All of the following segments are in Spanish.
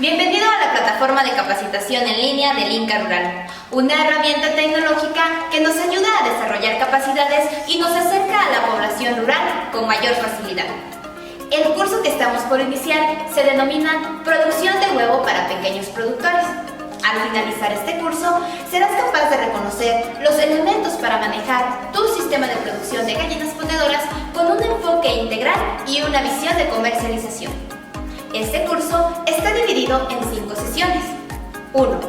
Bienvenido a la plataforma de capacitación en línea del Inca Rural, una herramienta tecnológica que nos ayuda a desarrollar capacidades y nos acerca a la población rural con mayor facilidad. El curso que estamos por iniciar se denomina Producción de huevo para pequeños productores. Al finalizar este curso, serás capaz de reconocer los elementos para manejar tu sistema de producción de gallinas ponedoras con un enfoque integral y una visión de comercialización. Este curso está dividido en 5 sesiones. 1.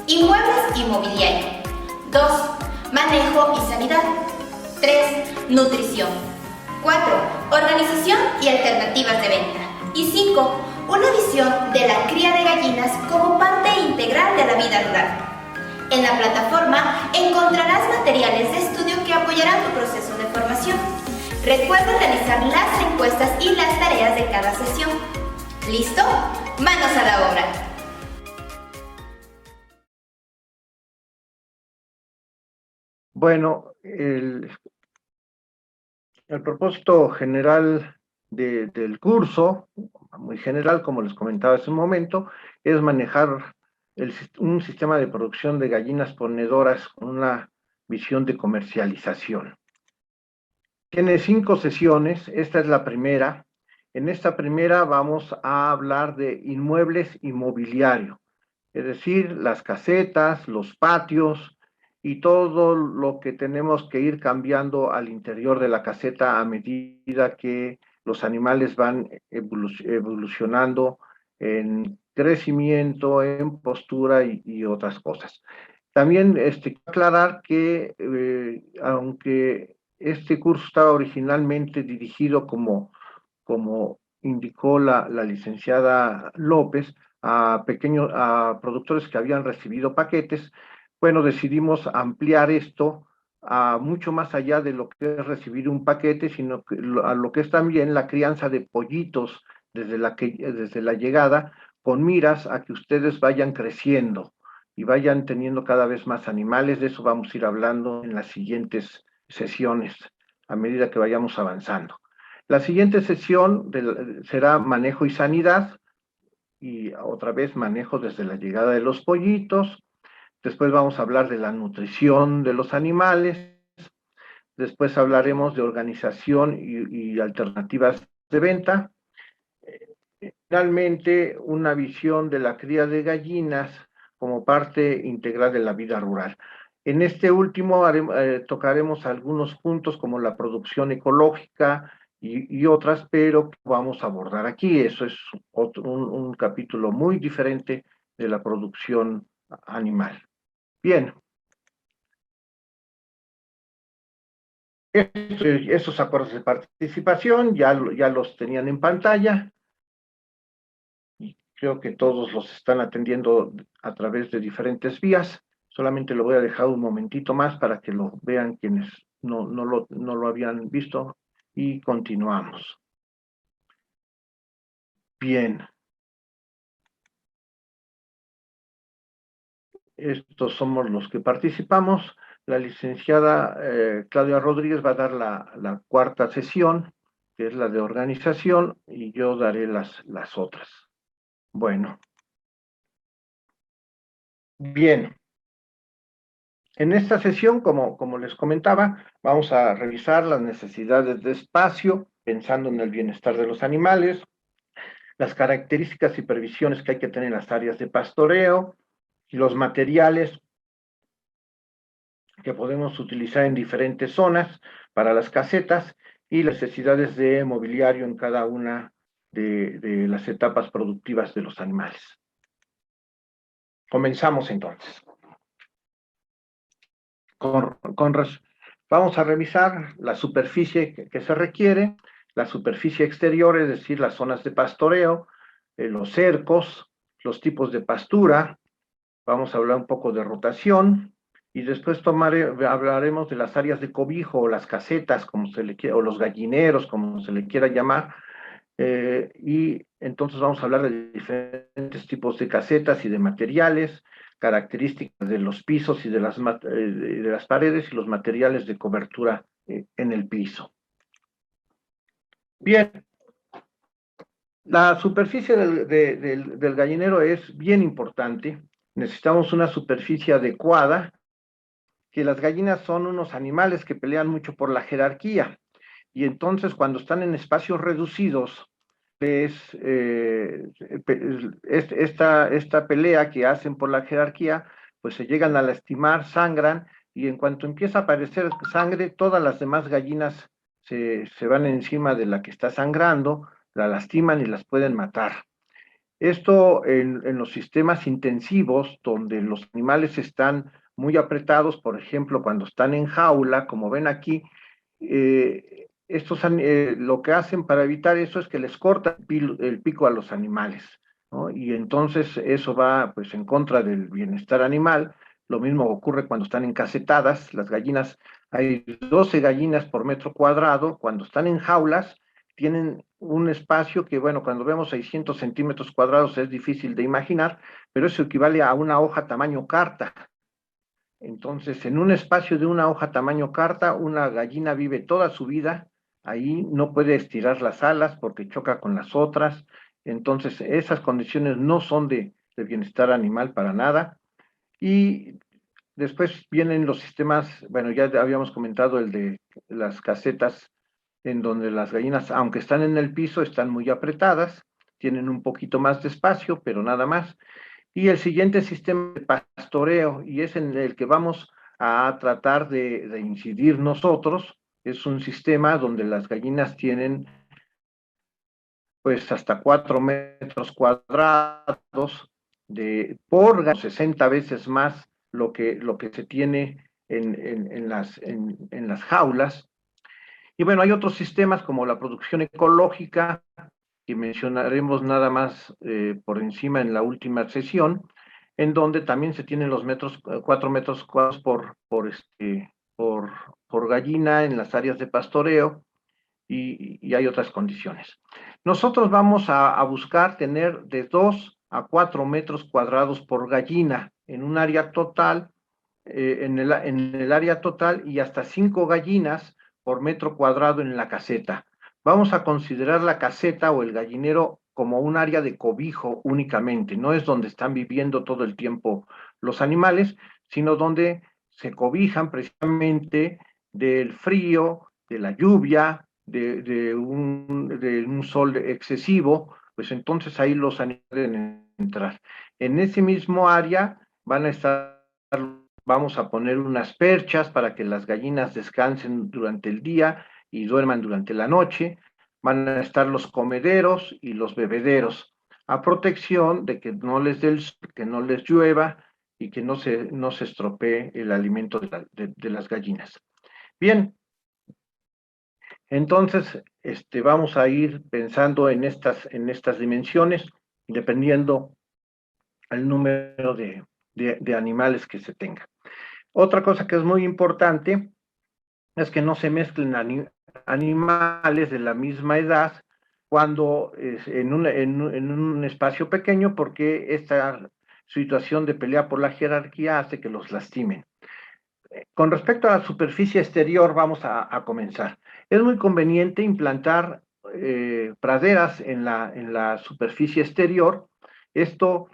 Inmuebles y mobiliario. 2. Manejo y sanidad. 3. Nutrición. 4. Organización y alternativas de venta. Y 5. Una visión de la cría de gallinas como parte integral de la vida rural. En la plataforma encontrarás materiales de estudio que apoyarán tu proceso de formación. Recuerda realizar las encuestas y las tareas de cada sesión. ¿Listo? ¡Manos a la obra! Bueno, el propósito general del curso, muy general, como les comentaba hace un momento, es manejar un sistema de producción de gallinas ponedoras con una visión de comercialización. Tiene 5 sesiones, esta es la primera. En esta primera vamos a hablar de inmuebles y mobiliario, es decir, las casetas, los patios y todo lo que tenemos que ir cambiando al interior de la caseta a medida que los animales van evolucionando en crecimiento, en postura y otras cosas. También aclarar que aunque este curso estaba originalmente dirigido como indicó la licenciada López, a productores que habían recibido paquetes, bueno, decidimos ampliar esto a mucho más allá de lo que es recibir un paquete, sino a lo que es también la crianza de pollitos desde la llegada, con miras a que ustedes vayan creciendo y vayan teniendo cada vez más animales. De eso vamos a ir hablando en las siguientes sesiones, a medida que vayamos avanzando. La siguiente sesión será manejo y sanidad, y otra vez manejo desde la llegada de los pollitos. Después vamos a hablar de la nutrición de los animales. Después hablaremos de organización y alternativas de venta. Finalmente, una visión de la cría de gallinas como parte integral de la vida rural. En este último tocaremos algunos puntos como la producción ecológica y otras, pero que vamos a abordar aquí. Eso es un capítulo muy diferente de la producción animal. Bien. Esos acuerdos de participación ya los tenían en pantalla. Creo que todos los están atendiendo a través de diferentes vías. Solamente lo voy a dejar un momentito más para que lo vean quienes no lo habían visto. Y continuamos. Bien. Estos somos los que participamos. La licenciada Claudia Rodríguez va a dar la cuarta sesión, que es la de organización, y yo daré las otras. Bueno. Bien. En esta sesión, como les comentaba, vamos a revisar las necesidades de espacio, pensando en el bienestar de los animales, las características y previsiones que hay que tener en las áreas de pastoreo, y los materiales que podemos utilizar en diferentes zonas para las casetas, y las necesidades de mobiliario en cada una de las etapas productivas de los animales. Comenzamos entonces. Vamos a revisar la superficie que se requiere, la superficie exterior, es decir, las zonas de pastoreo, los cercos, los tipos de pastura. Vamos a hablar un poco de rotación, y después hablaremos de las áreas de cobijo, o las casetas, como se le quiera, o los gallineros, como se le quiera llamar. Y entonces vamos a hablar de diferentes tipos de casetas y de materiales, características de los pisos y de las paredes, y los materiales de cobertura en el piso. Bien, La superficie del gallinero es bien importante. Necesitamos una superficie adecuada, que las gallinas son unos animales que pelean mucho por la jerarquía. Y entonces cuando están en espacios reducidos, es, esta pelea que hacen por la jerarquía, pues se llegan a lastimar, sangran, y en cuanto empieza a aparecer sangre, todas las demás gallinas se van encima de la que está sangrando, la lastiman y las pueden matar. Esto en los sistemas intensivos, donde los animales están muy apretados, por ejemplo, cuando están en jaula, como ven aquí, lo que hacen para evitar eso es que les cortan el pico a los animales, ¿no? Y entonces eso va pues en contra del bienestar animal. Lo mismo ocurre cuando están encasetadas. Las gallinas, hay 12 gallinas por metro cuadrado. Cuando están en jaulas, tienen un espacio que, bueno, cuando vemos 600 centímetros cuadrados es difícil de imaginar, pero eso equivale a una hoja tamaño carta. Entonces, en un espacio de una hoja tamaño carta, una gallina vive toda su vida, ahí no puede estirar las alas porque choca con las otras. Entonces, esas condiciones no son de bienestar animal para nada. Y después vienen los sistemas, bueno, ya habíamos comentado el de las casetas en donde las gallinas, aunque están en el piso, están muy apretadas, tienen un poquito más de espacio, pero nada más. Y el siguiente sistema de pastoreo, y es en el que vamos a tratar de incidir nosotros, es un sistema donde las gallinas tienen pues hasta 4 metros cuadrados por 60 veces más lo que se tiene en las jaulas. Y bueno, hay otros sistemas como la producción ecológica, que mencionaremos nada más por encima en la última sesión, en donde también se tienen los 4 metros cuadrados por, por gallina en las áreas de pastoreo, y hay otras condiciones. Nosotros vamos a buscar tener de 2 a 4 metros cuadrados por gallina en un área total, en el área total, y hasta 5 gallinas por metro cuadrado en la caseta. Vamos a considerar la caseta o el gallinero como un área de cobijo únicamente, no es donde están viviendo todo el tiempo los animales, sino donde se cobijan precisamente del frío, de la lluvia, de un sol excesivo, pues entonces ahí los animales deben entrar. En ese mismo área van a estar, vamos a poner unas perchas para que las gallinas descansen durante el día y duerman durante la noche. Van a estar los comederos y los bebederos, a protección de que no les dé el sol, que no les llueva y que no se estropee el alimento de las gallinas. Bien, entonces vamos a ir pensando en estas dimensiones, dependiendo el número de animales que se tenga. Otra cosa que es muy importante es que no se mezclen animales de la misma edad cuando en un espacio pequeño, porque esta situación de pelea por la jerarquía hace que los lastimen. Con respecto a la superficie exterior, vamos a comenzar. Es muy conveniente implantar praderas en la superficie exterior. Esto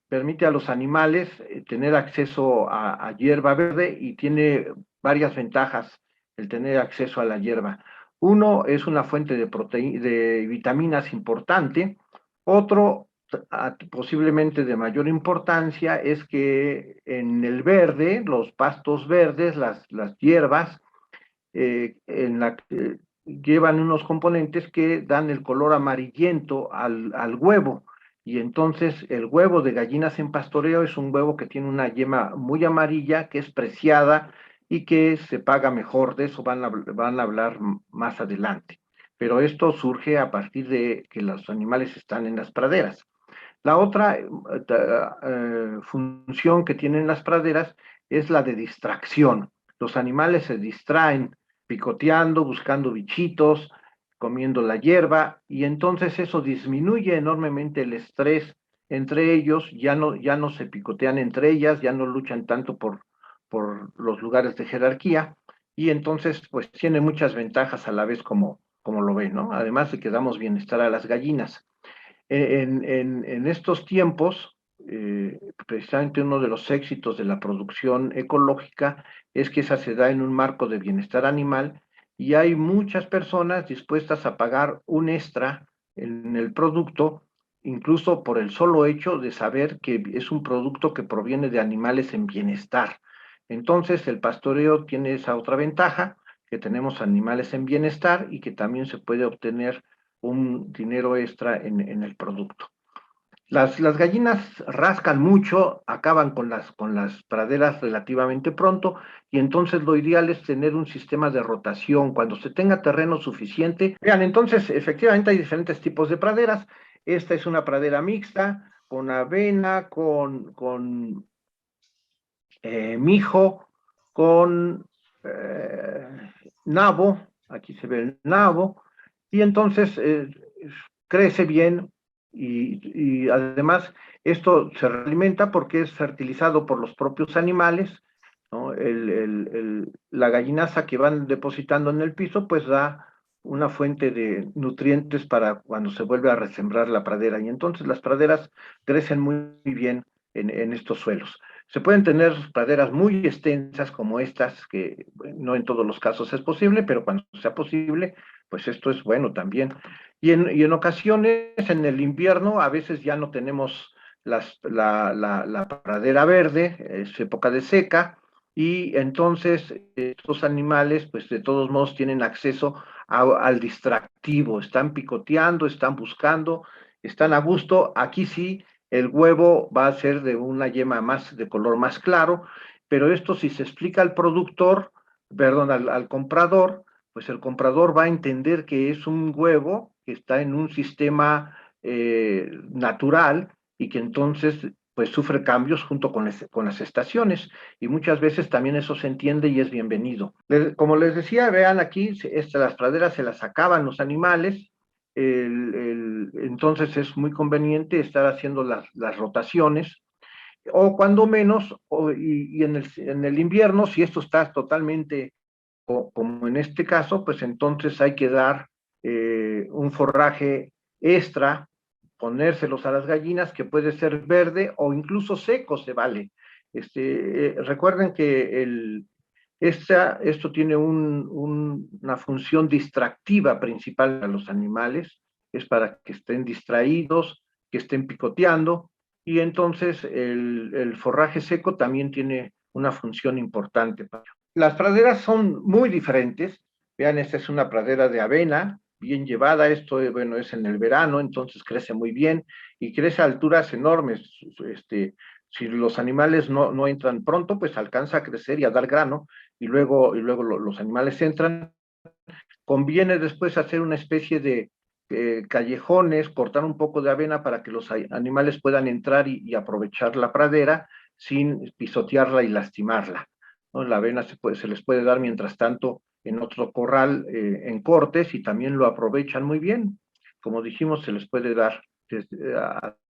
permite a los animales tener acceso a hierba verde, y tiene varias ventajas el tener acceso a la hierba. Uno, es una fuente de vitaminas importante. Otro, posiblemente de mayor importancia, es que en el verde, los pastos verdes, las hierbas, llevan unos componentes que dan el color amarillento al huevo, y entonces el huevo de gallinas en pastoreo es un huevo que tiene una yema muy amarilla, que es preciada y que se paga mejor. De eso van a hablar más adelante. Pero esto surge a partir de que los animales están en las praderas. La otra función que tienen las praderas es la de distracción. Los animales se distraen picoteando, buscando bichitos, comiendo la hierba, y entonces eso disminuye enormemente el estrés entre ellos. Ya no se picotean entre ellas, ya no luchan tanto por los lugares de jerarquía, y entonces pues tiene muchas ventajas a la vez, como lo ven, ¿no? Además de que damos bienestar a las gallinas. En estos tiempos, precisamente uno de los éxitos de la producción ecológica es que esa se da en un marco de bienestar animal y hay muchas personas dispuestas a pagar un extra en el producto, incluso por el solo hecho de saber que es un producto que proviene de animales en bienestar. Entonces, el pastoreo tiene esa otra ventaja, que tenemos animales en bienestar y que también se puede obtener un dinero extra en el producto. Las gallinas rascan mucho, acaban con las praderas relativamente pronto y entonces lo ideal es tener un sistema de rotación cuando se tenga terreno suficiente. Vean, entonces efectivamente hay diferentes tipos de praderas. Esta es una pradera mixta con avena, mijo, con nabo, aquí se ve el nabo, y entonces crece bien y además esto se alimenta porque es fertilizado por los propios animales, ¿no? La gallinaza que van depositando en el piso pues da una fuente de nutrientes para cuando se vuelve a resembrar la pradera y entonces las praderas crecen muy bien en estos suelos. Se pueden tener praderas muy extensas como estas, que no en todos los casos es posible, pero cuando sea posible, pues esto es bueno también. Y en ocasiones, en el invierno, a veces ya no tenemos la pradera verde, es época de seca, y entonces estos animales, pues de todos modos tienen acceso al distractivo, están picoteando, están buscando, están a gusto. Aquí sí, el huevo va a ser de una yema más de color más claro, pero esto si se explica al productor, perdón, al comprador, pues el comprador va a entender que es un huevo que está en un sistema natural y que entonces pues sufre cambios junto con las estaciones y muchas veces también eso se entiende y es bienvenido. Como les decía, vean aquí, las praderas se las acaban los animales, entonces es muy conveniente estar haciendo las rotaciones, o cuando menos, y en el invierno, si esto está totalmente como en este caso, pues entonces hay que dar un forraje extra, ponérselos a las gallinas, que puede ser verde o incluso seco, se vale. Recuerden que esto tiene una función distractiva principal a los animales, es para que estén distraídos, que estén picoteando, y entonces el forraje seco también tiene una función importante. Las praderas son muy diferentes. Vean, esta es una pradera de avena, bien llevada. Esto, bueno, es en el verano, entonces crece muy bien y crece a alturas enormes. Si los animales no entran pronto, pues alcanza a crecer y a dar grano y luego los animales entran. Conviene después hacer una especie de callejones, cortar un poco de avena para que los animales puedan entrar y aprovechar la pradera sin pisotearla y lastimarla, ¿no? La avena se les puede dar mientras tanto en otro corral en cortes y también lo aprovechan muy bien. Como dijimos, se les puede dar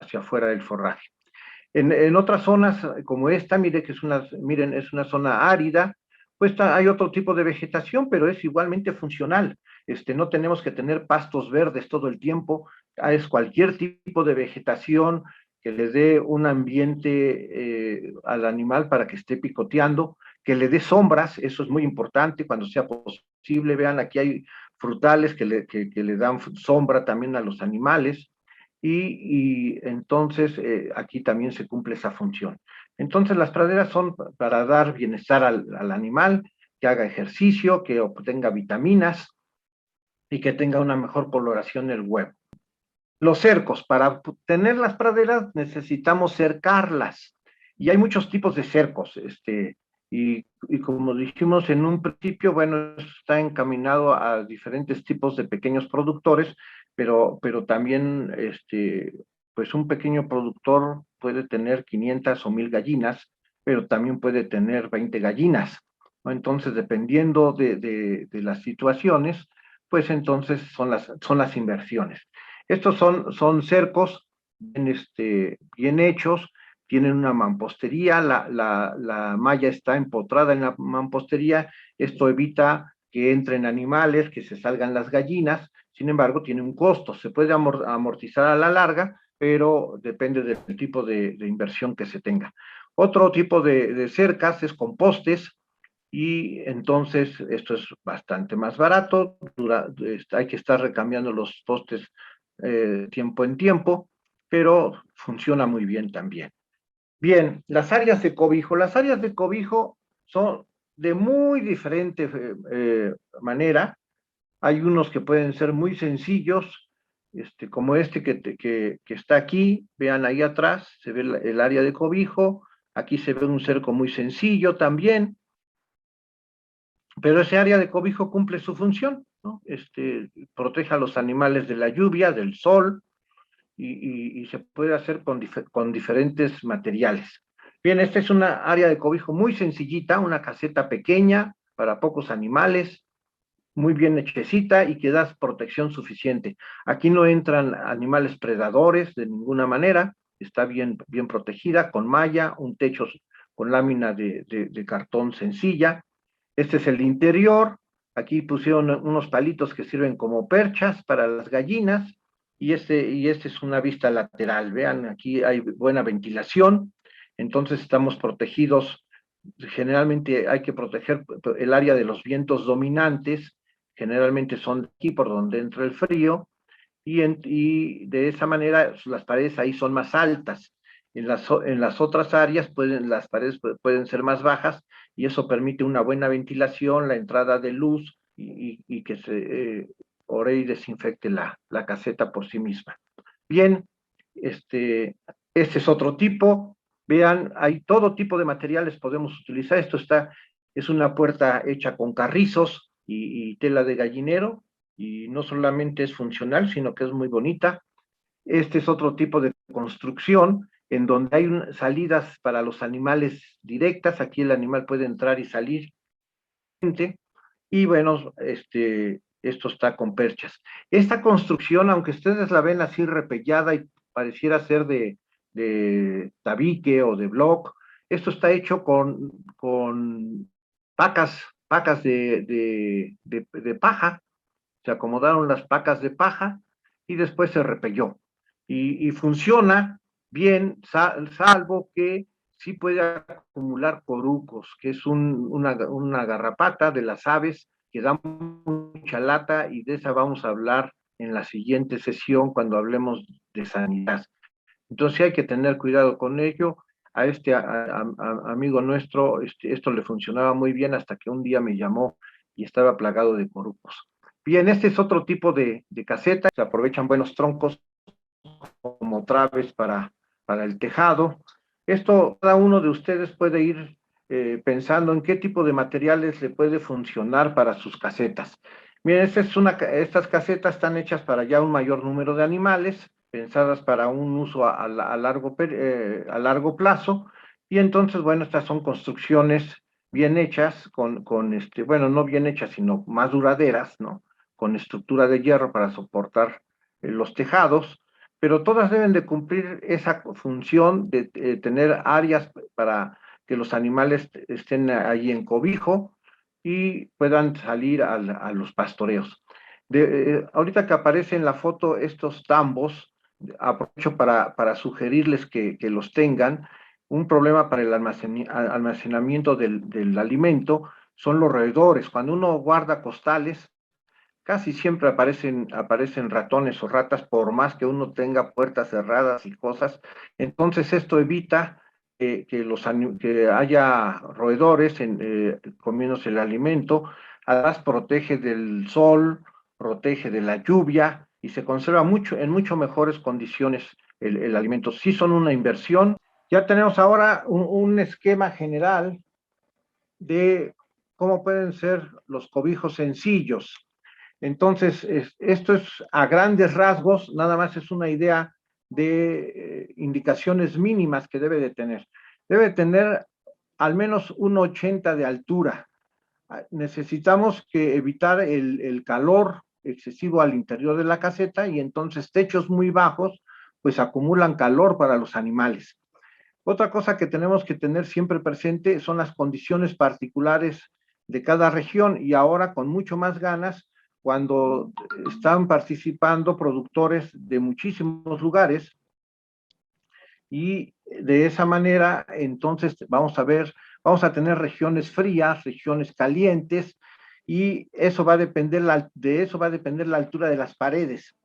hacia afuera del forraje. En otras zonas como esta, miren, es una zona árida, pues hay otro tipo de vegetación, pero es igualmente funcional. No tenemos que tener pastos verdes todo el tiempo, es cualquier tipo de vegetación que le dé un ambiente al animal para que esté picoteando, que le dé sombras, eso es muy importante cuando sea posible. Vean, aquí hay frutales que le dan sombra también a los animales y entonces aquí también se cumple esa función. Entonces las praderas son para dar bienestar al animal, que haga ejercicio, que obtenga vitaminas y que tenga una mejor coloración el huevo. Los cercos, para tener las praderas necesitamos cercarlas y hay muchos tipos de cercos, y como dijimos en un principio, bueno, está encaminado a diferentes tipos de pequeños productores, pero también, pues un pequeño productor puede tener 500 o 1000 gallinas, pero también puede tener 20 gallinas, ¿no? Entonces, dependiendo de las situaciones, pues entonces son las inversiones. Estos son cercos bien hechos, tienen una mampostería, la malla está empotrada en la mampostería, esto evita que entren animales, que se salgan las gallinas, Sin embargo, tiene un costo, se puede amortizar a la larga, pero depende del tipo de inversión que se tenga. Otro tipo de cercas es con postes, y entonces esto es bastante más barato, hay que estar recambiando los postes tiempo en tiempo, pero funciona muy bien también. Bien, las áreas de cobijo. Las áreas de cobijo son de muy diferente manera. Hay unos que pueden ser muy sencillos, como este que está aquí. Vean ahí atrás, se ve el área de cobijo. Aquí se ve un cerco muy sencillo también, pero ese área de cobijo cumple su función, ¿no? Protege a los animales de la lluvia, del sol, y se puede hacer con diferentes materiales. Bien, esta es una área de cobijo muy sencillita, una caseta pequeña para pocos animales, muy bien hechecita y que da protección suficiente. Aquí no entran animales predadores de ninguna manera, está bien protegida, con malla, un techo con lámina de cartón sencilla. Este es el interior, aquí pusieron unos palitos que sirven como perchas para las gallinas, y este es una vista lateral. Vean, aquí hay buena ventilación, entonces estamos protegidos. Generalmente hay que proteger el área de los vientos dominantes, generalmente son aquí por donde entra el frío, y de esa manera las paredes ahí son más altas. En las otras áreas las paredes pueden ser más bajas, y eso permite una buena ventilación, la entrada de luz, y que se ore y desinfecte la caseta por sí misma. Bien, este es otro tipo. Vean, hay todo tipo de materiales podemos utilizar. Es una puerta hecha con carrizos y tela de gallinero, y no solamente es funcional, sino que es muy bonita. Este es otro tipo de construcción en donde hay salidas para los animales directas. Aquí el animal puede entrar y salir. Y bueno, esto está con perchas. Esta construcción, aunque ustedes la ven así repellada y pareciera ser de tabique o de block, esto está hecho con pacas de paja. Se acomodaron las pacas de paja y después se repelló. Y funciona bien, salvo que sí puede acumular corucos, que es una garrapata de las aves que da mucha lata, y de esa vamos a hablar en la siguiente sesión cuando hablemos de sanidad. Entonces sí hay que tener cuidado con ello. A amigo nuestro, esto le funcionaba muy bien hasta que un día me llamó y estaba plagado de corucos. Bien, este es otro tipo de caseta. Se aprovechan buenos troncos como traves para el tejado. Esto, cada uno de ustedes puede ir pensando en qué tipo de materiales le puede funcionar para sus casetas. Miren, estas casetas están hechas para ya un mayor número de animales, pensadas para un uso a largo plazo, y entonces, bueno, estas son construcciones bien hechas, bueno, no bien hechas, sino más duraderas, ¿no? Con estructura de hierro para soportar los tejados, pero todas deben de cumplir esa función de tener áreas para que los animales estén ahí en cobijo y puedan salir a los pastoreos. Ahorita que aparece en la foto estos tambos, aprovecho para sugerirles que los tengan. Un problema para el almacenamiento del alimento son los roedores. Cuando uno guarda costales, casi siempre aparecen ratones o ratas, por más que uno tenga puertas cerradas y cosas. Entonces esto evita que haya roedores comiéndose el alimento. Además protege del sol, protege de la lluvia, y se conserva en mucho mejores condiciones el alimento. Sí son una inversión. Ya tenemos ahora un esquema general de cómo pueden ser los cobijos sencillos. Entonces, esto es a grandes rasgos, nada más es una idea de indicaciones mínimas que debe de tener. Debe tener al menos 1,80 de altura. Necesitamos evitar el calor excesivo al interior de la caseta, y entonces techos muy bajos pues acumulan calor para los animales. Otra cosa que tenemos que tener siempre presente son las condiciones particulares de cada región, y ahora con mucho más ganas cuando están participando productores de muchísimos lugares, y de esa manera entonces vamos a tener regiones frías, regiones calientes, y eso va a depender de eso va a depender la altura de las paredes.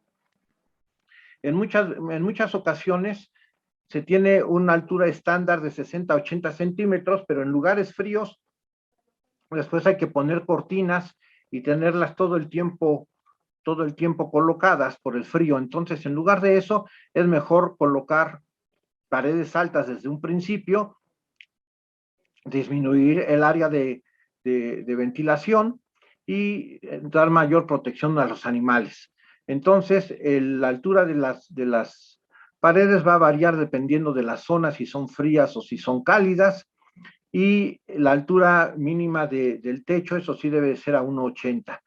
En muchas ocasiones se tiene una altura estándar de 60 a 80 centímetros, pero en lugares fríos después hay que poner cortinas y tenerlas todo el tiempo colocadas por el frío. Entonces, en lugar de eso, es mejor colocar paredes altas desde un principio, disminuir el área de ventilación y dar mayor protección a los animales. Entonces, la altura de las paredes va a variar dependiendo de las zonas, si son frías o si son cálidas, y la altura mínima del techo, eso sí debe ser a 1,80.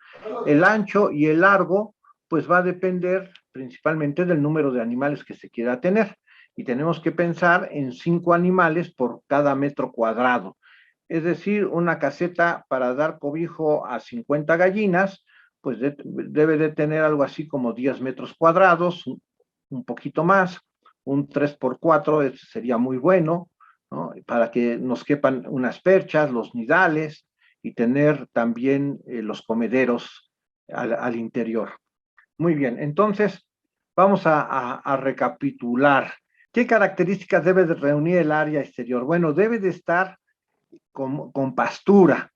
El ancho y el largo, pues va a depender principalmente del número de animales que se quiera tener, y tenemos que pensar en 5 animales por cada metro cuadrado. Es decir, una caseta para dar cobijo a 50 gallinas, pues debe de tener algo así como 10 metros cuadrados, un poquito más, un 3x4 sería muy bueno, ¿no? Para que nos quepan unas perchas, los nidales, y tener también los comederos al interior. Muy bien, entonces vamos a recapitular. ¿Qué características debe de reunir el área exterior? Bueno, debe de estar con pastura,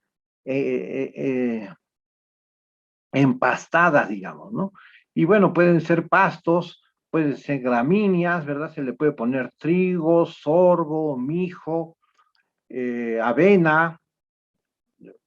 empastada, digamos, ¿no? Y bueno, pueden ser pastos, pueden ser gramíneas, ¿verdad? Se le puede poner trigo, sorgo, mijo, avena,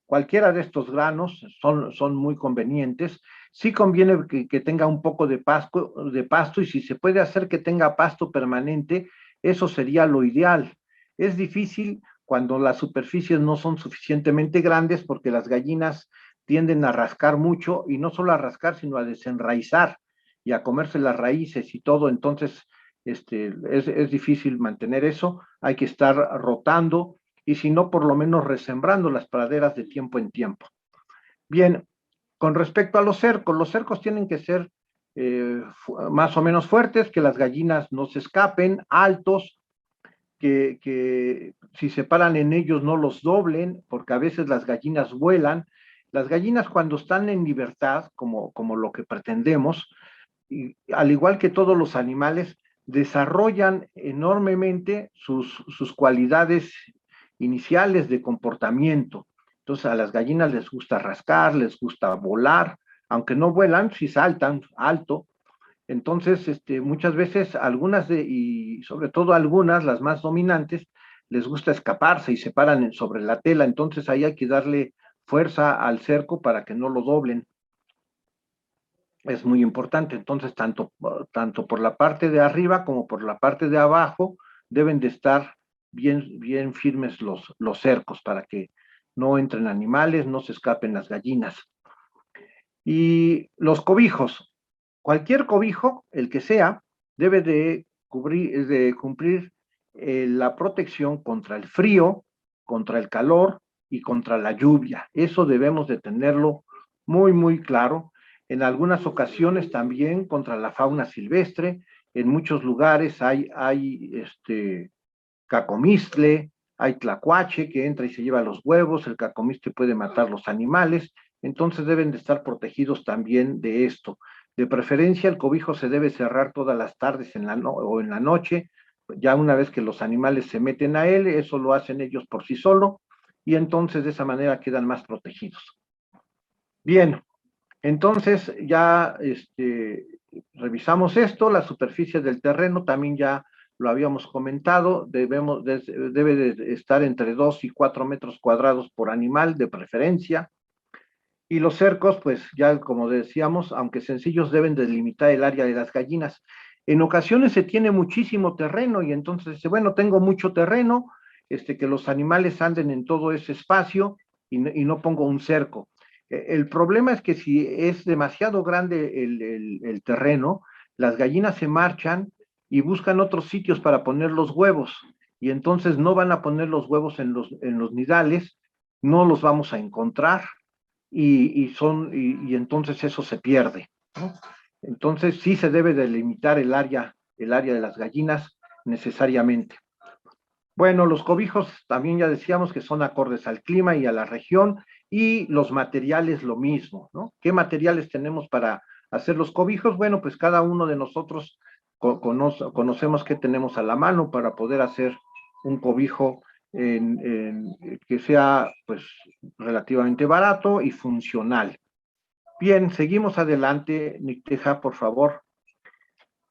cualquiera de estos granos son muy convenientes. Sí conviene que tenga un poco de pasto, y si se puede hacer que tenga pasto permanente, eso sería lo ideal. Es difícil cuando las superficies no son suficientemente grandes, porque las gallinas tienden a rascar mucho, y no solo a rascar, sino a desenraizar y a comerse las raíces y todo. Entonces, es difícil mantener eso. Hay que estar rotando, y si no, por lo menos resembrando las praderas de tiempo en tiempo. Bien, con respecto a los cercos tienen que ser más o menos fuertes, que las gallinas no se escapen, altos, que si se paran en ellos no los doblen, porque a veces las gallinas vuelan. Las gallinas, cuando están en libertad, como lo que pretendemos, y al igual que todos los animales, desarrollan enormemente sus cualidades iniciales de comportamiento. Entonces, a las gallinas les gusta rascar, les gusta volar, aunque no vuelan, sí saltan alto. Entonces, muchas veces y sobre todo algunas, las más dominantes, les gusta escaparse y se paran sobre la tela. Entonces ahí hay que darle fuerza al cerco para que no lo doblen. Es muy importante. Entonces, tanto por la parte de arriba como por la parte de abajo deben de estar bien firmes los cercos, para que no entren animales, no se escapen las gallinas. Y los cobijos. Cualquier cobijo, el que sea, debe de cumplir la protección contra el frío, contra el calor y contra la lluvia. Eso debemos de tenerlo muy, muy claro. En algunas ocasiones también contra la fauna silvestre. En muchos lugares hay cacomistle, hay tlacuache que entra y se lleva los huevos. El cacomistle puede matar los animales. Entonces deben de estar protegidos también de esto. De preferencia, el cobijo se debe cerrar todas las tardes o en la noche. Ya una vez que los animales se meten a él, eso lo hacen ellos por sí solo, y entonces de esa manera quedan más protegidos. Bien, entonces ya revisamos esto. La superficie del terreno también ya lo habíamos comentado. Debe de estar entre 2 y 4 metros cuadrados por animal, de preferencia. Y los cercos, pues ya como decíamos, aunque sencillos, deben delimitar el área de las gallinas. En ocasiones se tiene muchísimo terreno, y entonces dice, bueno, tengo mucho terreno, que los animales anden en todo ese espacio, y no pongo un cerco. El problema es que si es demasiado grande el terreno, las gallinas se marchan y buscan otros sitios para poner los huevos, y entonces no van a poner los huevos en los nidales, no los vamos a encontrar. y entonces eso se pierde, ¿no? Entonces sí se debe delimitar el área de las gallinas necesariamente. Bueno, los cobijos también ya decíamos que son acordes al clima y a la región, y los materiales lo mismo, ¿no? ¿Qué materiales tenemos para hacer los cobijos? Bueno, pues cada uno de nosotros conocemos qué tenemos a la mano para poder hacer un cobijo que sea pues relativamente barato y funcional. Bien, seguimos adelante, Nicteja, por favor.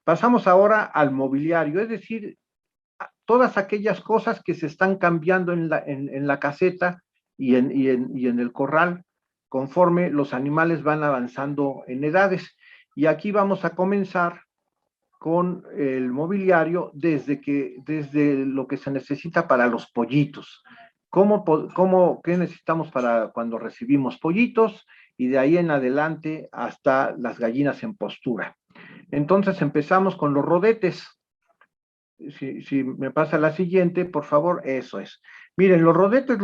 Pasamos ahora al mobiliario, es decir, todas aquellas cosas que se están cambiando en la caseta y en el corral conforme los animales van avanzando en edades. Y aquí vamos a comenzar con el mobiliario desde lo que se necesita para los pollitos. ¿Qué necesitamos para cuando recibimos pollitos? Y de ahí en adelante hasta las gallinas en postura. Entonces empezamos con los rodetes. Si me pasa la siguiente, por favor, eso es. Miren, los rodetes,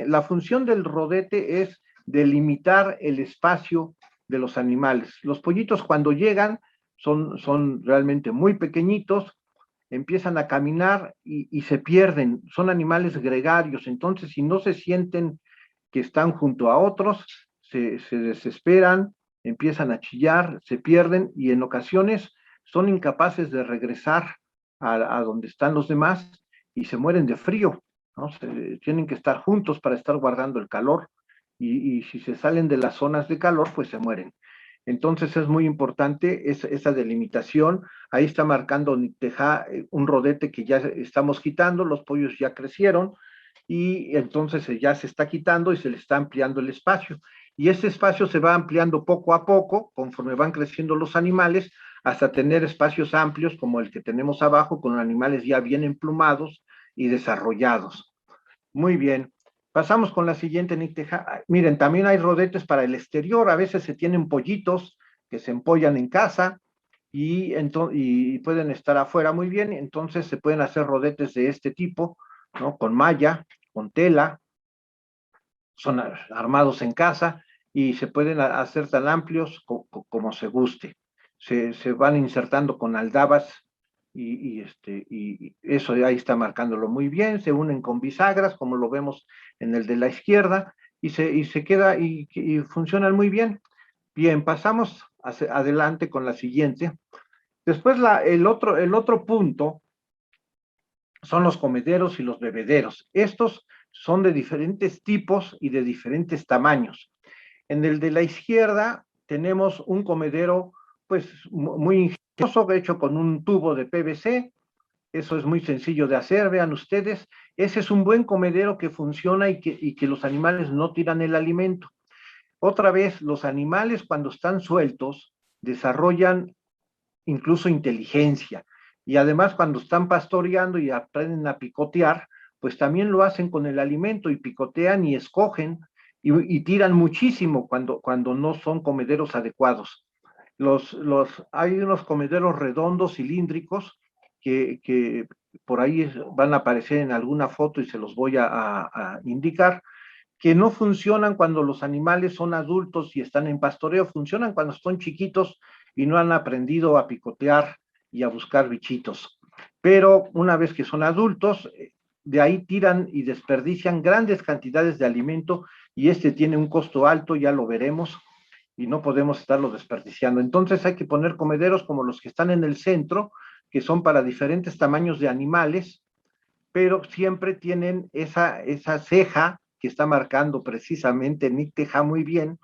la función del rodete es delimitar el espacio de los animales. Los pollitos cuando llegan son realmente muy pequeñitos, empiezan a caminar y se pierden, son animales gregarios, entonces si no se sienten que están junto a otros, se desesperan, empiezan a chillar, se pierden y en ocasiones son incapaces de regresar a donde están los demás y se mueren de frío, ¿no? Tienen que estar juntos para estar guardando el calor y si se salen de las zonas de calor, pues se mueren. Entonces es muy importante esa delimitación. Ahí está marcando Nicteja un rodete que ya estamos quitando, los pollos ya crecieron y entonces ya se está quitando y se le está ampliando el espacio. Y ese espacio se va ampliando poco a poco conforme van creciendo los animales hasta tener espacios amplios como el que tenemos abajo con animales ya bien emplumados y desarrollados. Muy bien. Pasamos con la siguiente, Nicteja. Miren, también hay rodetes para el exterior. A veces se tienen pollitos que se empollan en casa y pueden estar afuera muy bien. Entonces se pueden hacer rodetes de este tipo, ¿no? Con malla, con tela, son armados en casa y se pueden hacer tan amplios como se guste. Se van insertando con aldabas y eso ahí está marcándolo muy bien, se unen con bisagras, como lo vemos en el de la izquierda, se queda y funcionan muy bien. Bien, pasamos adelante con la siguiente. Después el otro punto son los comederos y los bebederos. Estos son de diferentes tipos y de diferentes tamaños. En el de la izquierda tenemos un comedero pues muy ingenioso, hecho con un tubo de PVC. Eso es muy sencillo de hacer, vean ustedes. Ese es un buen comedero que funciona y que los animales no tiran el alimento. Otra vez, los animales cuando están sueltos desarrollan incluso inteligencia. Y además cuando están pastoreando y aprenden a picotear, pues también lo hacen con el alimento y picotean y escogen y tiran muchísimo cuando no son comederos adecuados. Hay unos comederos redondos, cilíndricos, que por ahí van a aparecer en alguna foto y se los voy a indicar, que no funcionan cuando los animales son adultos y están en pastoreo, funcionan cuando son chiquitos y no han aprendido a picotear y a buscar bichitos. Pero una vez que son adultos, de ahí tiran y desperdician grandes cantidades de alimento y este tiene un costo alto, ya lo veremos, y no podemos estarlo desperdiciando. Entonces hay que poner comederos como los que están en el centro, que son para diferentes tamaños de animales, pero siempre tienen esa ceja que está marcando precisamente Nicteja muy bien,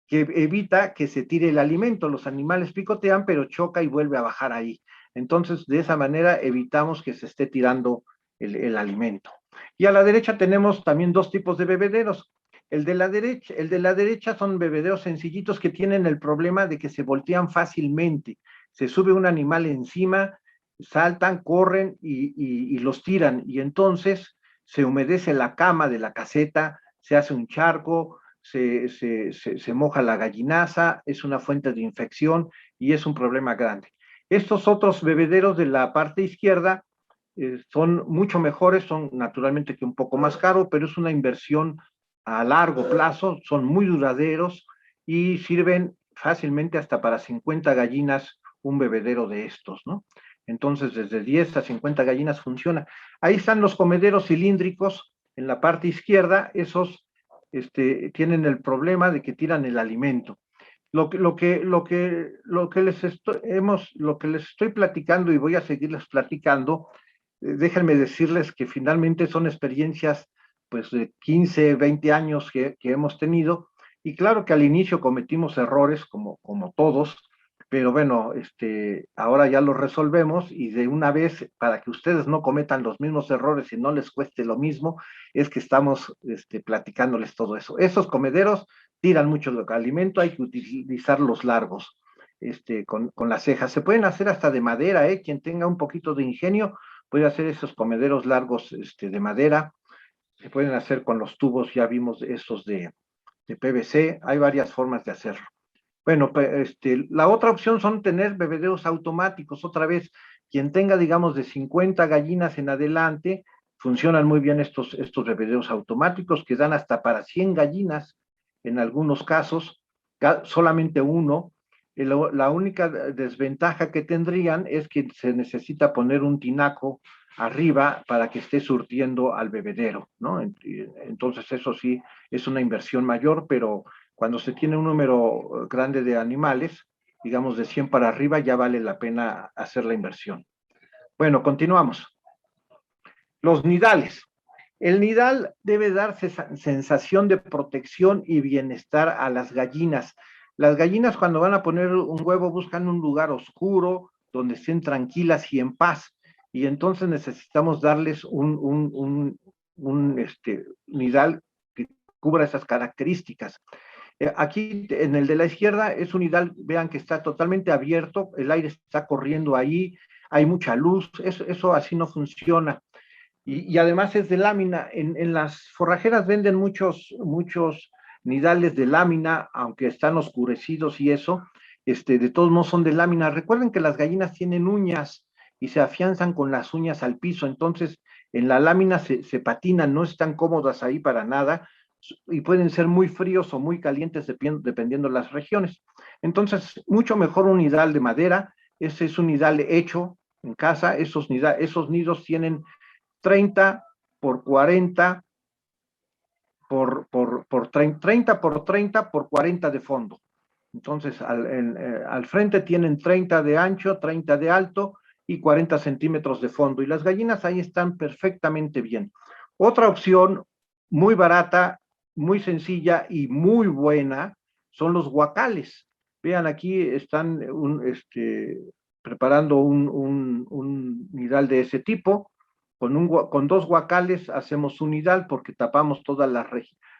que evita que se tire el alimento. Los animales picotean, pero choca y vuelve a bajar ahí. Entonces, de esa manera evitamos que se esté tirando el alimento. Y a la derecha tenemos también dos tipos de bebederos. El de la derecha son bebederos sencillitos que tienen el problema de que se voltean fácilmente. Se sube un animal encima, saltan, corren y los tiran. Y entonces se humedece la cama de la caseta, se hace un charco, se moja la gallinaza, es una fuente de infección y es un problema grande. Estos otros bebederos de la parte izquierda son mucho mejores, son naturalmente que un poco más caros, pero es una inversión a largo plazo, son muy duraderos y sirven fácilmente hasta para 50 gallinas un bebedero de estos, ¿no? Entonces, desde 10 a 50 gallinas funciona. Ahí están los comederos cilíndricos en la parte izquierda, esos tienen el problema de que tiran el alimento. Lo que les estoy platicando y voy a seguirles platicando, déjenme decirles que finalmente son experiencias pues de 15, 20 años que hemos tenido, y claro que al inicio cometimos errores como todos, pero bueno, ahora ya los resolvemos y de una vez, para que ustedes no cometan los mismos errores y no les cueste lo mismo, es que estamos platicándoles todo eso. Esos comederos tiran mucho alimento, hay que utilizar los largos, con las cejas. Se pueden hacer hasta de madera, quien tenga un poquito de ingenio puede hacer esos comederos largos de madera, se pueden hacer con los tubos, ya vimos esos de PVC, hay varias formas de hacerlo. Bueno, la otra opción son tener bebederos automáticos. Otra vez, quien tenga, digamos, de 50 gallinas en adelante, funcionan muy bien estos bebederos automáticos que dan hasta para 100 gallinas en algunos casos, solamente uno. La única desventaja que tendrían es que se necesita poner un tinaco arriba para que esté surtiendo al bebedero, ¿no? Entonces, eso sí es una inversión mayor, pero cuando se tiene un número grande de animales, digamos de 100 para arriba, ya vale la pena hacer la inversión. Bueno, continuamos. Los nidales. El nidal debe dar sensación de protección y bienestar a las gallinas. Las gallinas cuando van a poner un huevo buscan un lugar oscuro, donde estén tranquilas y en paz. Y entonces necesitamos darles un nidal que cubra esas características. Aquí en el de la izquierda es un nidal, vean que está totalmente abierto, el aire está corriendo ahí, hay mucha luz, eso así no funciona. Y además es de lámina. En las forrajeras venden muchos nidales de lámina, aunque están oscurecidos y eso, de todos modos son de lámina. Recuerden que las gallinas tienen uñas y se afianzan con las uñas al piso, entonces en la lámina se patinan, no están cómodas ahí para nada, y pueden ser muy fríos o muy calientes dependiendo de las regiones. Entonces, mucho mejor un nidal de madera. Ese es un nidal hecho en casa. Esos nidos tienen 30 por 40 por 30 por 30 por 40 de fondo. Entonces, al frente tienen 30 de ancho, 30 de alto y 40 centímetros de fondo. Y las gallinas ahí están perfectamente bien. Otra opción muy barata, muy sencilla y muy buena son los guacales. Vean, aquí están preparando un nidal de ese tipo. Con 2 guacales hacemos un nidal porque tapamos todos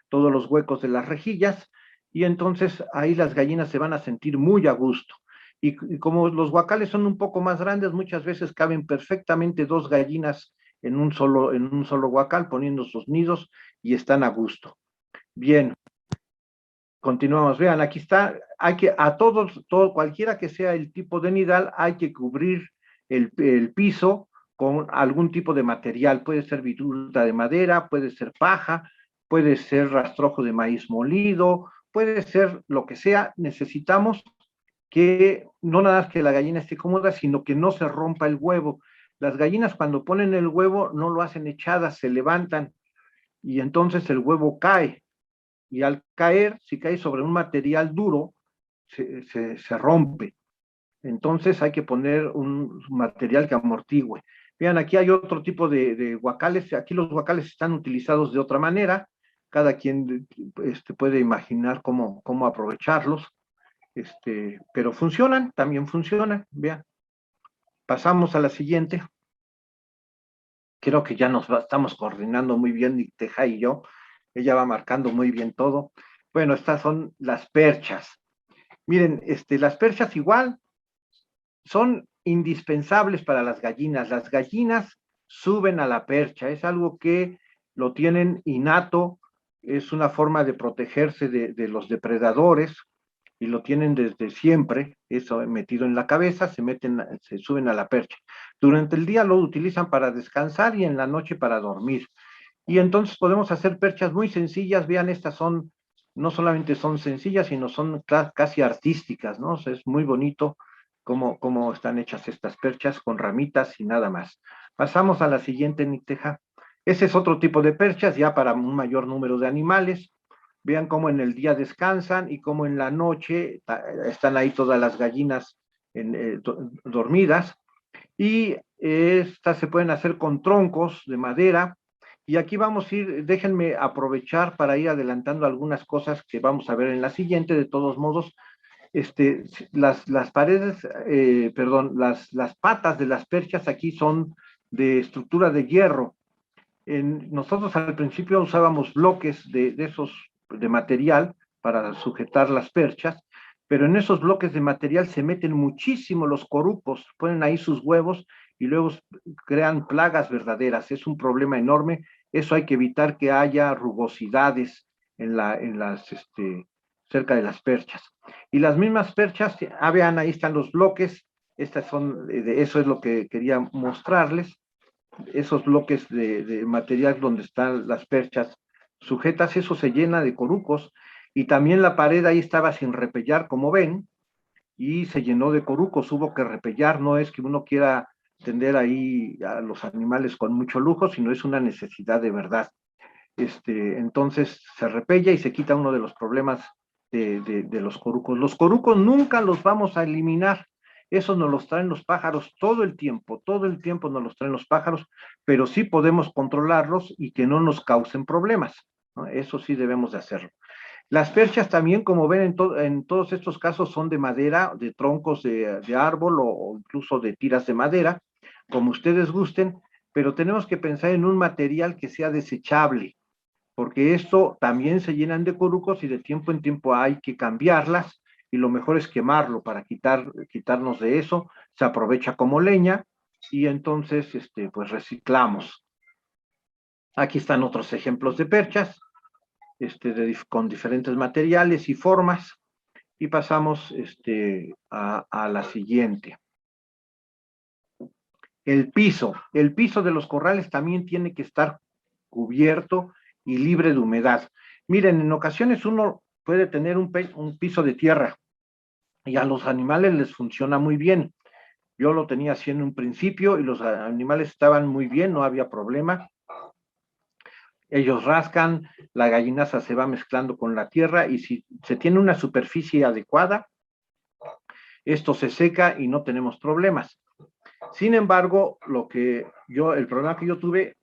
los huecos de las rejillas, y entonces ahí las gallinas se van a sentir muy a gusto. Y como los guacales son un poco más grandes, muchas veces caben perfectamente 2 gallinas en un solo guacal poniendo sus nidos y están a gusto. Bien, continuamos. Vean, aquí está, cualquiera que sea el tipo de nidal, hay que cubrir el piso con algún tipo de material. Puede ser viruta de madera, puede ser paja, puede ser rastrojo de maíz molido, puede ser lo que sea. Necesitamos que no nada más que la gallina esté cómoda, sino que no se rompa el huevo. Las gallinas cuando ponen el huevo no lo hacen echadas, se levantan y entonces el huevo cae. Y al caer, si cae sobre un material duro, se rompe. Entonces hay que poner un material que amortigüe. Vean, aquí hay otro tipo de guacales. Aquí los guacales están utilizados de otra manera. Cada quien puede imaginar cómo aprovecharlos. Pero funcionan, también funcionan. Vean. Pasamos a la siguiente. Creo que ya estamos coordinando muy bien, Teja y yo. Ella va marcando muy bien todo. Bueno, estas son las perchas. Miren, las perchas igual son indispensables para las gallinas. Las gallinas suben a la percha, es algo que lo tienen innato, es una forma de protegerse de los depredadores y lo tienen desde siempre, eso metido en la cabeza, se suben a la percha. Durante el día lo utilizan para descansar y en la noche para dormir. Y entonces podemos hacer perchas muy sencillas. Vean, estas son, no solamente son sencillas, sino son casi artísticas, ¿no? O sea, es muy bonito cómo están hechas estas perchas con ramitas y nada más. Pasamos a la siguiente, Nicteja. Ese es otro tipo de perchas, ya para un mayor número de animales. Vean cómo en el día descansan y cómo en la noche están ahí todas las gallinas dormidas. Y estas se pueden hacer con troncos de madera. Y aquí vamos a ir, déjenme aprovechar para ir adelantando algunas cosas que vamos a ver en la siguiente. De todos modos, las paredes, perdón, las patas de las perchas aquí son de estructura de hierro. Nosotros al principio usábamos bloques de esos de material para sujetar las perchas, pero en esos bloques de material se meten muchísimo los corucos, ponen ahí sus huevos y luego crean plagas verdaderas. Es un problema enorme. Eso hay que evitar que haya rugosidades cerca de las perchas. Y las mismas perchas, vean, ahí están los bloques. Estas son, eso es lo que quería mostrarles, esos bloques de material donde están las perchas sujetas. Eso se llena de corucos, y también la pared ahí estaba sin repellar, como ven, y se llenó de corucos. Hubo que repellar. No es que uno quiera tender ahí a los animales con mucho lujo, sino es una necesidad de verdad. Entonces se repella y se quita uno de los problemas de los corucos. Los corucos nunca los vamos a eliminar. Esos nos los traen los pájaros todo el tiempo nos los traen los pájaros, pero sí podemos controlarlos y que no nos causen problemas, ¿no? Eso sí debemos de hacerlo. Las perchas también, como ven, en todos estos casos son de madera, de troncos de árbol o incluso de tiras de madera, como ustedes gusten, pero tenemos que pensar en un material que sea desechable, porque esto también se llenan de corucos y de tiempo en tiempo hay que cambiarlas, y lo mejor es quemarlo para quitarnos de eso. Se aprovecha como leña y entonces pues reciclamos. Aquí están otros ejemplos de perchas con diferentes materiales y formas, y pasamos a la siguiente. El piso de los corrales también tiene que estar cubierto y libre de humedad. Miren, en ocasiones uno puede tener un piso de tierra y a los animales les funciona muy bien. Yo lo tenía así en un principio y los animales estaban muy bien, no había problema. Ellos rascan, la gallinaza se va mezclando con la tierra, y si se tiene una superficie adecuada, esto se seca y no tenemos problemas. Sin embargo, el problema que yo tuve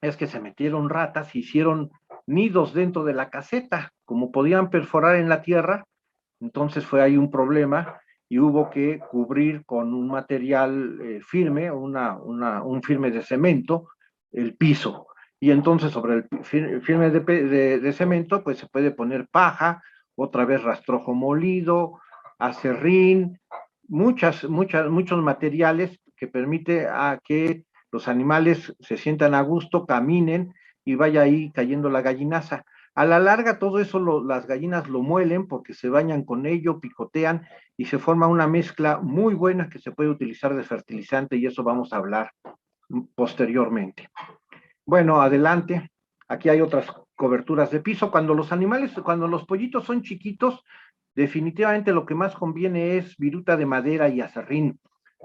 es que se metieron ratas y hicieron nidos dentro de la caseta. Como podían perforar en la tierra, entonces fue ahí un problema y hubo que cubrir con un material firme, un firme de cemento, el piso. Y entonces sobre el firme de cemento, pues se puede poner paja, otra vez rastrojo molido, acerrín, muchos materiales que permite a que los animales se sientan a gusto, caminen y vaya ahí cayendo la gallinaza. A la larga todo eso las gallinas lo muelen porque se bañan con ello, picotean y se forma una mezcla muy buena que se puede utilizar de fertilizante, y eso vamos a hablar posteriormente. Bueno, adelante. Aquí hay otras coberturas de piso. Cuando los pollitos son chiquitos, definitivamente lo que más conviene es viruta de madera y aserrín,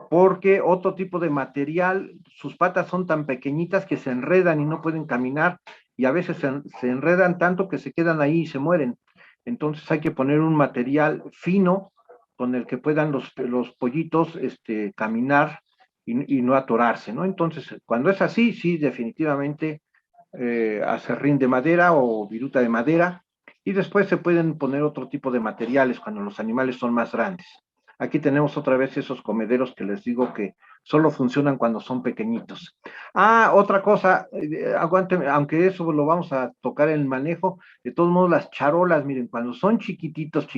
porque otro tipo de material, sus patas son tan pequeñitas que se enredan y no pueden caminar, y a veces se enredan tanto que se quedan ahí y se mueren. Entonces hay que poner un material fino con el que puedan los pollitos caminar y no atorarse, ¿no? Entonces, cuando es así, sí, definitivamente aserrín de madera o viruta de madera, y después se pueden poner otro tipo de materiales cuando los animales son más grandes. Aquí tenemos otra vez esos comederos que les digo que solo funcionan cuando son pequeñitos. Otra cosa, aunque eso lo vamos a tocar en el manejo, de todos modos las charolas, miren, cuando son chiquititos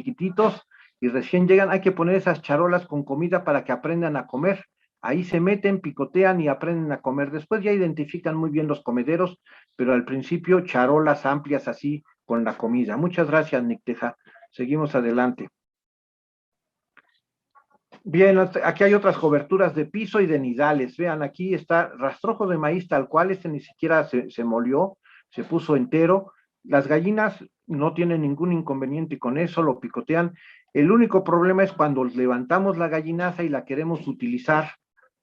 y recién llegan, hay que poner esas charolas con comida para que aprendan a comer. Ahí se meten, picotean y aprenden a comer. Después ya identifican muy bien los comederos, pero al principio charolas amplias así con la comida. Muchas gracias, Nicteja. Seguimos adelante. Bien, aquí hay otras coberturas de piso y de nidales. Vean, aquí está rastrojo de maíz tal cual, este ni siquiera se molió, se puso entero. Las gallinas no tienen ningún inconveniente con eso, lo picotean. El único problema es cuando levantamos la gallinaza y la queremos utilizar,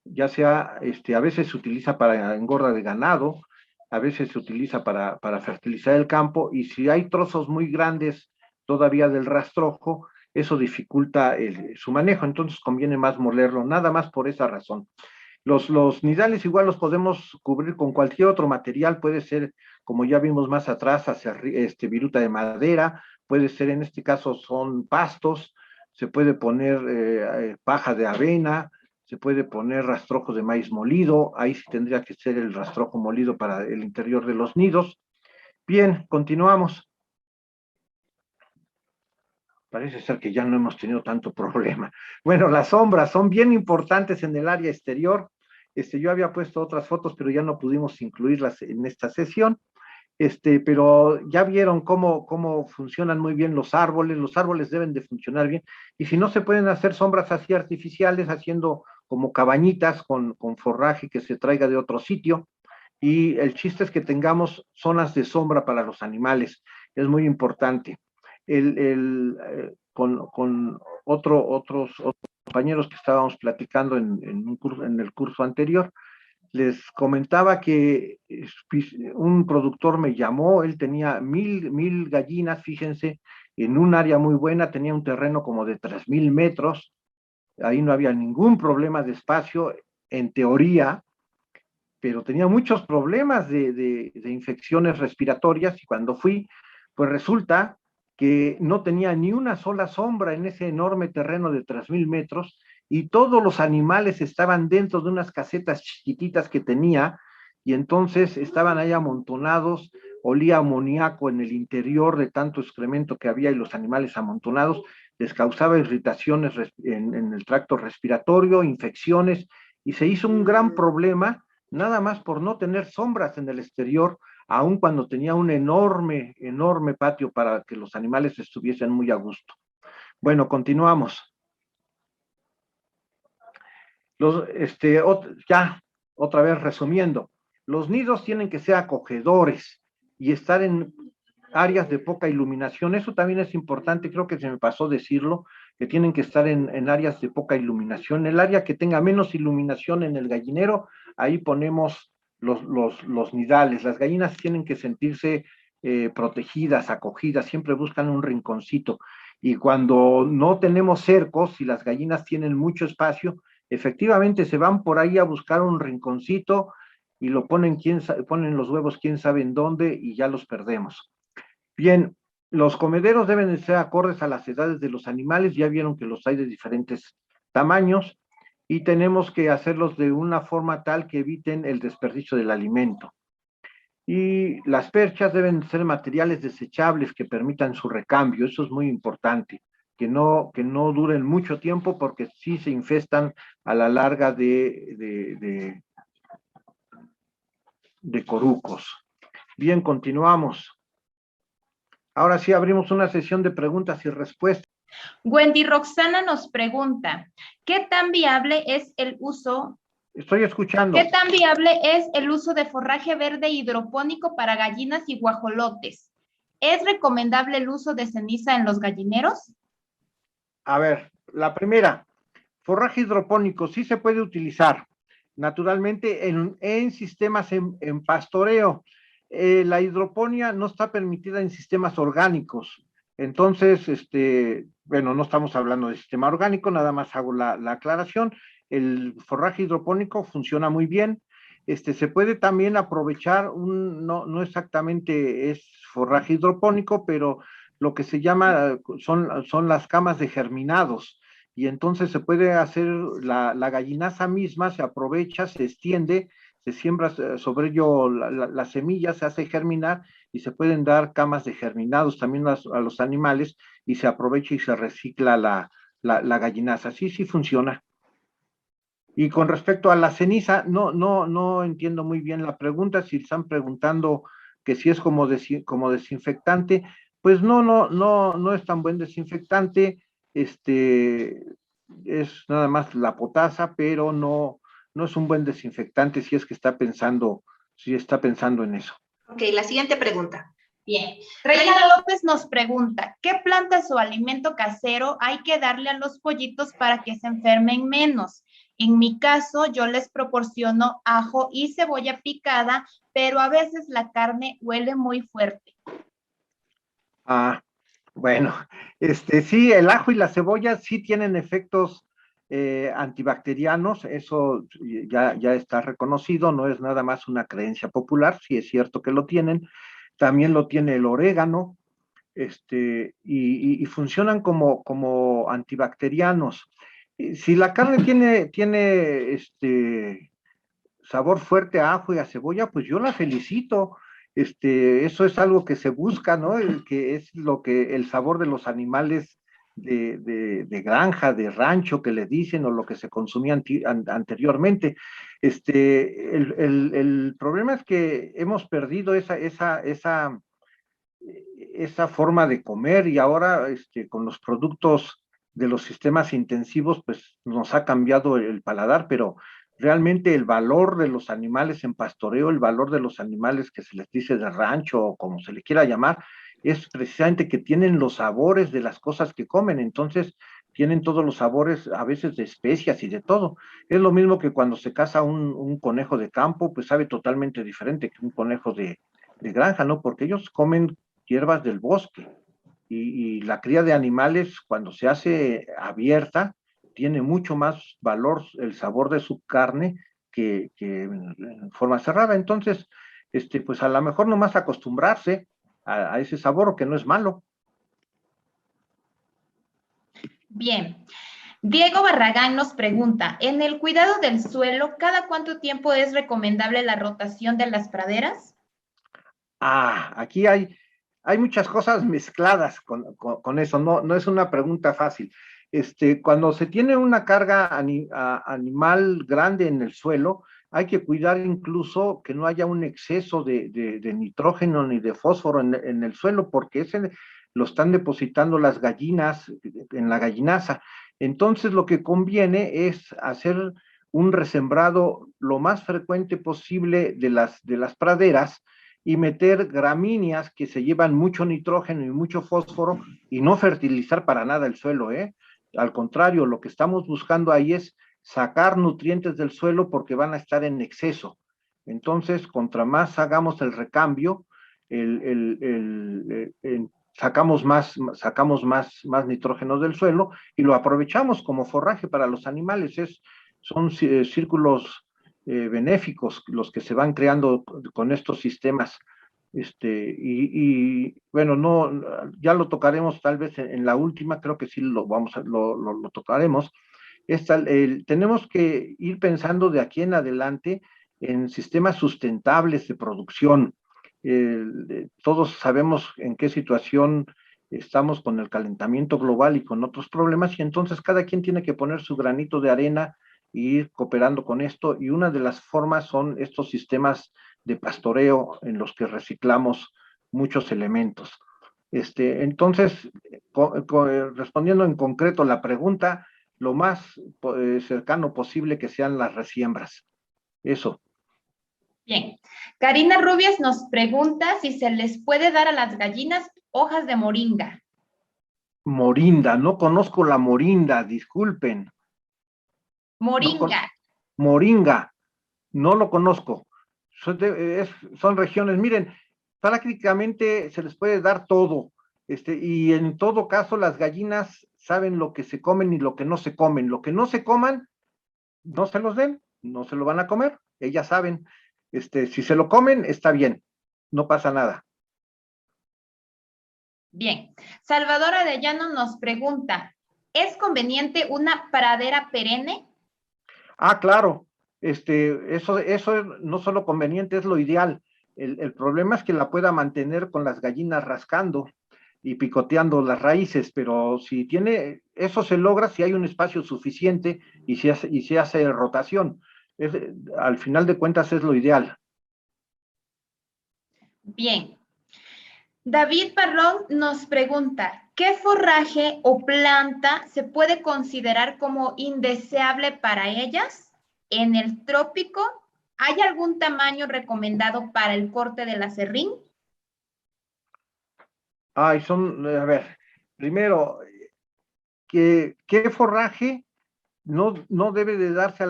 ya sea, a veces se utiliza para engorda de ganado, a veces se utiliza para fertilizar el campo, y si hay trozos muy grandes todavía del rastrojo, eso dificulta su manejo, entonces conviene más molerlo, nada más por esa razón. Los nidales igual los podemos cubrir con cualquier otro material, puede ser, como ya vimos más atrás, viruta de madera, puede ser, en este caso son pastos, se puede poner paja de avena, se puede poner rastrojo de maíz molido, ahí sí tendría que ser el rastrojo molido para el interior de los nidos. Bien, continuamos. Parece ser que ya no hemos tenido tanto problema. Bueno, las sombras son bien importantes en el área exterior. Yo había puesto otras fotos, pero ya no pudimos incluirlas en esta sesión. Pero ya vieron cómo funcionan muy bien los árboles deben de funcionar bien, y si no se pueden hacer sombras así artificiales, haciendo como cabañitas con forraje que se traiga de otro sitio, y el chiste es que tengamos zonas de sombra para los animales, es muy importante. Con otros compañeros que estábamos platicando en el curso anterior, les comentaba que un productor me llamó, él tenía mil gallinas, fíjense, en un área muy buena, tenía un terreno como de 3,000 metros, ahí no había ningún problema de espacio, en teoría, pero tenía muchos problemas de infecciones respiratorias, y cuando fui, pues resulta que no tenía ni una sola sombra en ese enorme terreno de 3,000 metros, y todos los animales estaban dentro de unas casetas chiquititas que tenía, y entonces estaban ahí amontonados, olía amoníaco en el interior de tanto excremento que había, y los animales amontonados les causaba irritaciones en el tracto respiratorio, infecciones, y se hizo un gran problema nada más por no tener sombras en el exterior, aun cuando tenía un enorme patio para que los animales estuviesen muy a gusto. Bueno, continuamos. Ya, otra vez resumiendo, los nidos tienen que ser acogedores y estar en áreas de poca iluminación. Eso también es importante, creo que se me pasó decirlo, que tienen que estar en áreas de poca iluminación. El área que tenga menos iluminación en el gallinero, ahí ponemos los nidales. Las gallinas tienen que sentirse protegidas, acogidas, siempre buscan un rinconcito. Y cuando no tenemos cercos y las gallinas tienen mucho espacio, efectivamente se van por ahí a buscar un rinconcito y lo ponen los huevos quién sabe en dónde, y ya los perdemos. Bien, los comederos deben ser acordes a las edades de los animales, ya vieron que los hay de diferentes tamaños, y tenemos que hacerlos de una forma tal que eviten el desperdicio del alimento. Y las perchas deben ser materiales desechables que permitan su recambio, eso es muy importante, que no duren mucho tiempo, porque sí se infestan a la larga de corucos. Bien, continuamos. Ahora sí abrimos una sesión de preguntas y respuestas. Wendy Roxana nos pregunta, ¿qué tan viable es el uso? Estoy escuchando. ¿Qué tan viable es el uso de forraje verde hidropónico para gallinas y guajolotes? ¿Es recomendable el uso de ceniza en los gallineros? A ver, la primera, forraje hidropónico sí se puede utilizar, naturalmente, en sistemas en pastoreo. La hidroponía no está permitida en sistemas orgánicos. Entonces, bueno, no estamos hablando de sistema orgánico, nada más hago la aclaración. El forraje hidropónico funciona muy bien. Se puede también aprovechar, no exactamente es forraje hidropónico, pero lo que se llama, son las camas de germinados, y entonces se puede hacer la gallinaza misma, se aprovecha, se extiende, se siembra sobre ello la semilla, se hace germinar, y se pueden dar camas de germinados también a los animales, y se aprovecha y se recicla la gallinaza. Sí funciona. Y con respecto a la ceniza, no entiendo muy bien la pregunta, si están preguntando que si es como desinfectante, pues no es tan buen desinfectante. es nada más la potasa, pero no es un buen desinfectante si es que si está pensando en eso. Ok, la siguiente pregunta. Bien. Reina López nos pregunta, ¿qué plantas o alimento casero hay que darle a los pollitos para que se enfermen menos? En mi caso, yo les proporciono ajo y cebolla picada, pero a veces la carne huele muy fuerte. Ah, bueno, sí, el ajo y la cebolla sí tienen efectos antibacterianos, eso ya está reconocido, no es nada más una creencia popular, sí es cierto que lo tienen, también lo tiene el orégano, y funcionan como antibacterianos. Si la carne tiene sabor fuerte a ajo y a cebolla, pues yo la felicito. Eso es algo que se busca, ¿no? Que es el sabor de los animales de granja, de rancho, que le dicen, o lo que se consumía anteriormente. El problema es que hemos perdido esa forma de comer y ahora con los productos de los sistemas intensivos, pues nos ha cambiado el paladar, pero realmente el valor de los animales en pastoreo, el valor de los animales que se les dice de rancho o como se le quiera llamar, es precisamente que tienen los sabores de las cosas que comen, entonces tienen todos los sabores a veces de especias y de todo. Es lo mismo que cuando se caza un conejo de campo, pues sabe totalmente diferente que un conejo de granja, ¿no? Porque ellos comen hierbas del bosque y la cría de animales cuando se hace abierta tiene mucho más valor el sabor de su carne que en forma cerrada. Entonces, pues a lo mejor nomás acostumbrarse a ese sabor que no es malo. Bien. Diego Barragán nos pregunta, ¿en el cuidado del suelo, cada cuánto tiempo es recomendable la rotación de las praderas? Aquí hay muchas cosas mezcladas con eso, no es una pregunta fácil. Cuando se tiene una carga animal grande en el suelo, hay que cuidar incluso que no haya un exceso de nitrógeno ni de fósforo en el suelo, porque ese lo están depositando las gallinas en la gallinaza. Entonces, lo que conviene es hacer un resembrado lo más frecuente posible de las praderas y meter gramíneas que se llevan mucho nitrógeno y mucho fósforo y no fertilizar para nada el suelo, ¿eh? Al contrario, lo que estamos buscando ahí es sacar nutrientes del suelo porque van a estar en exceso. Entonces, contra más hagamos el recambio, sacamos más nitrógeno del suelo y lo aprovechamos como forraje para los animales. Son círculos benéficos los que se van creando con estos sistemas. Bueno, no, ya lo tocaremos tal vez en la última, creo que sí lo tocaremos. Tenemos que ir pensando de aquí en adelante en sistemas sustentables de producción. Todos sabemos en qué situación estamos con el calentamiento global y con otros problemas, y entonces cada quien tiene que poner su granito de arena e ir cooperando con esto, y una de las formas son estos sistemas de pastoreo en los que reciclamos muchos elementos. Entonces, respondiendo en concreto la pregunta, lo más cercano posible que sean las resiembras. Eso. Bien. Karina Rubias nos pregunta si se les puede dar a las gallinas hojas de moringa. Morinda, no conozco la morinda, disculpen. Moringa. Moringa, no lo conozco. Son regiones, miren, prácticamente se les puede dar todo, y en todo caso las gallinas saben lo que se comen y lo que no se comen. Lo que no se coman, no se los den, no se lo van a comer, ellas saben. Si se lo comen, está bien, no pasa nada. Bien. Salvador Arellano nos pregunta, ¿es conveniente una pradera perenne? Claro, eso no solo conveniente, es lo ideal. El problema es que la pueda mantener con las gallinas rascando y picoteando las raíces, pero eso se logra si hay un espacio suficiente y se hace rotación. Al final de cuentas es lo ideal. Bien. David Parrón nos pregunta, ¿qué forraje o planta se puede considerar como indeseable para ellas? En el trópico, ¿hay algún tamaño recomendado para el corte del aserrín? Ay, a ver, primero, ¿qué forraje no debe de darse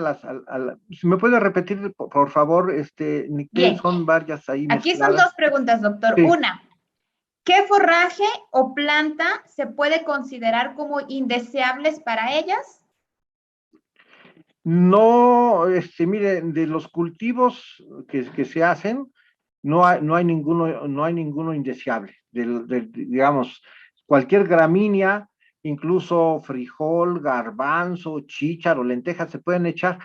si me puede repetir, por favor, ni qué Bien, son varias ahí aquí son mezcladas? dos preguntas, doctor. Sí. Una, ¿qué forraje o planta se puede considerar como indeseables para ellas? No, mire, de los cultivos que se hacen, no hay ninguno indeseable. Digamos, cualquier gramínea, incluso frijol, garbanzo, chícharo, lentejas, se pueden echar.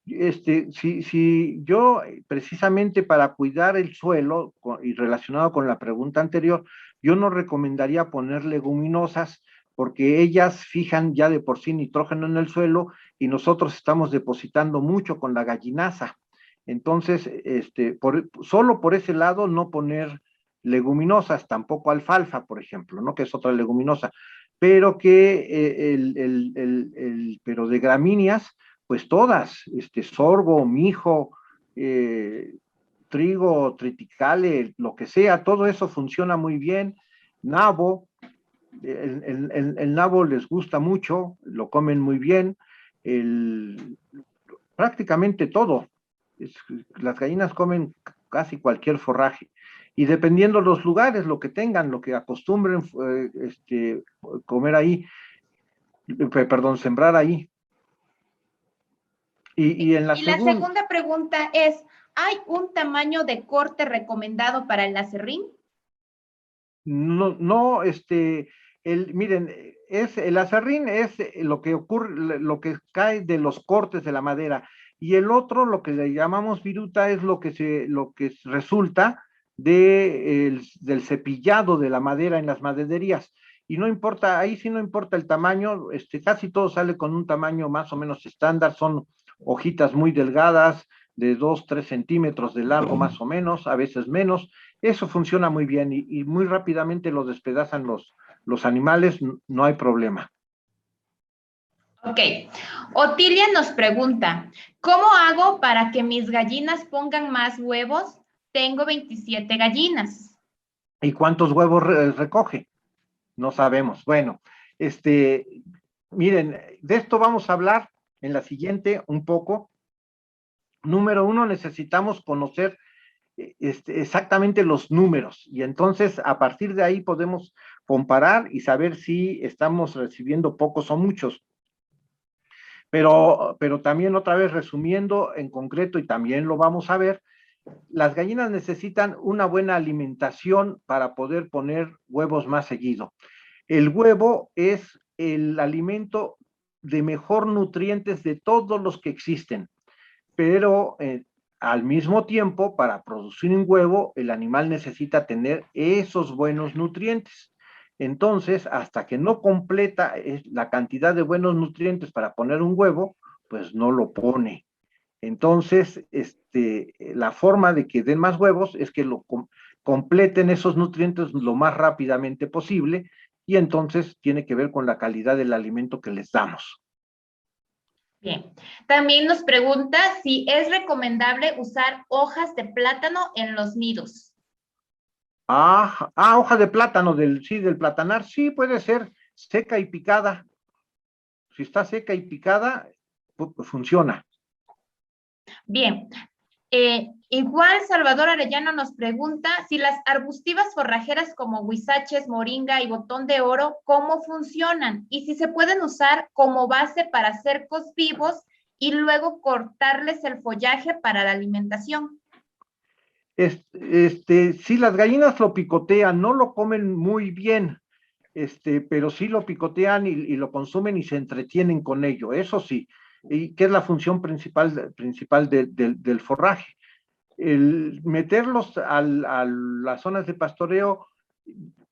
Si yo, precisamente para cuidar el suelo, y relacionado con la pregunta anterior, yo no recomendaría poner leguminosas porque ellas fijan ya de por sí nitrógeno en el suelo y nosotros estamos depositando mucho con la gallinaza. Entonces, solo por ese lado no poner leguminosas, tampoco alfalfa, por ejemplo, ¿no? Que es otra leguminosa, pero pero de gramíneas, pues todas, sorgo, mijo, trigo, triticale, lo que sea, todo eso funciona muy bien. Nabo, el nabo les gusta mucho, lo comen muy bien, el, prácticamente todo. Es, las gallinas comen casi cualquier forraje. Y dependiendo los lugares, lo que tengan, lo que acostumbren comer ahí, perdón, sembrar ahí. Y en la Y la segunda, segunda pregunta es, ¿hay un tamaño de corte recomendado para el aserrín? no, no, miren, el aserrín es lo que ocurre, lo que cae de los cortes de la madera, y el otro, lo que le llamamos viruta, es lo que resulta del cepillado de la madera en las madererías. Y no importa, ahí sí no importa el tamaño, casi todo sale con un tamaño más o menos estándar, son hojitas muy delgadas, de 2, 3 centímetros de largo más o menos, a veces menos. Eso funciona muy bien y muy rápidamente lo despedazan los animales, no hay problema. Ok. Otilia nos pregunta, ¿cómo hago para que mis gallinas pongan más huevos? Tengo 27 gallinas. ¿Y cuántos huevos recoge? No sabemos. Bueno, miren, de esto vamos a hablar en la siguiente un poco. Número uno, necesitamos conocer exactamente los números y entonces a partir de ahí podemos comparar y saber si estamos recibiendo pocos o muchos. Pero también otra vez resumiendo en concreto, y también lo vamos a ver, las gallinas necesitan una buena alimentación para poder poner huevos más seguido. El huevo es el alimento de mejor nutrientes de todos los que existen, pero al mismo tiempo, para producir un huevo, el animal necesita tener esos buenos nutrientes. Entonces, hasta que no completa la cantidad de buenos nutrientes para poner un huevo, pues no lo pone. Entonces, la forma de que den más huevos es que completen esos nutrientes lo más rápidamente posible y entonces tiene que ver con la calidad del alimento que les damos. Bien. También nos pregunta si es recomendable usar hojas de plátano en los nidos. Hoja de plátano, sí, del platanar, sí, puede ser seca y picada. Si está seca y picada, pues funciona. Bien. Igual Salvador Arellano nos pregunta si las arbustivas forrajeras como huizaches, moringa y botón de oro, ¿cómo funcionan? Y si se pueden usar como base para cercos vivos y luego cortarles el follaje para la alimentación. Sí, las gallinas lo picotean, no lo comen muy bien, pero sí lo picotean y lo consumen y se entretienen con ello, eso sí, y que es la función principal del forraje. El meterlos a las zonas de pastoreo,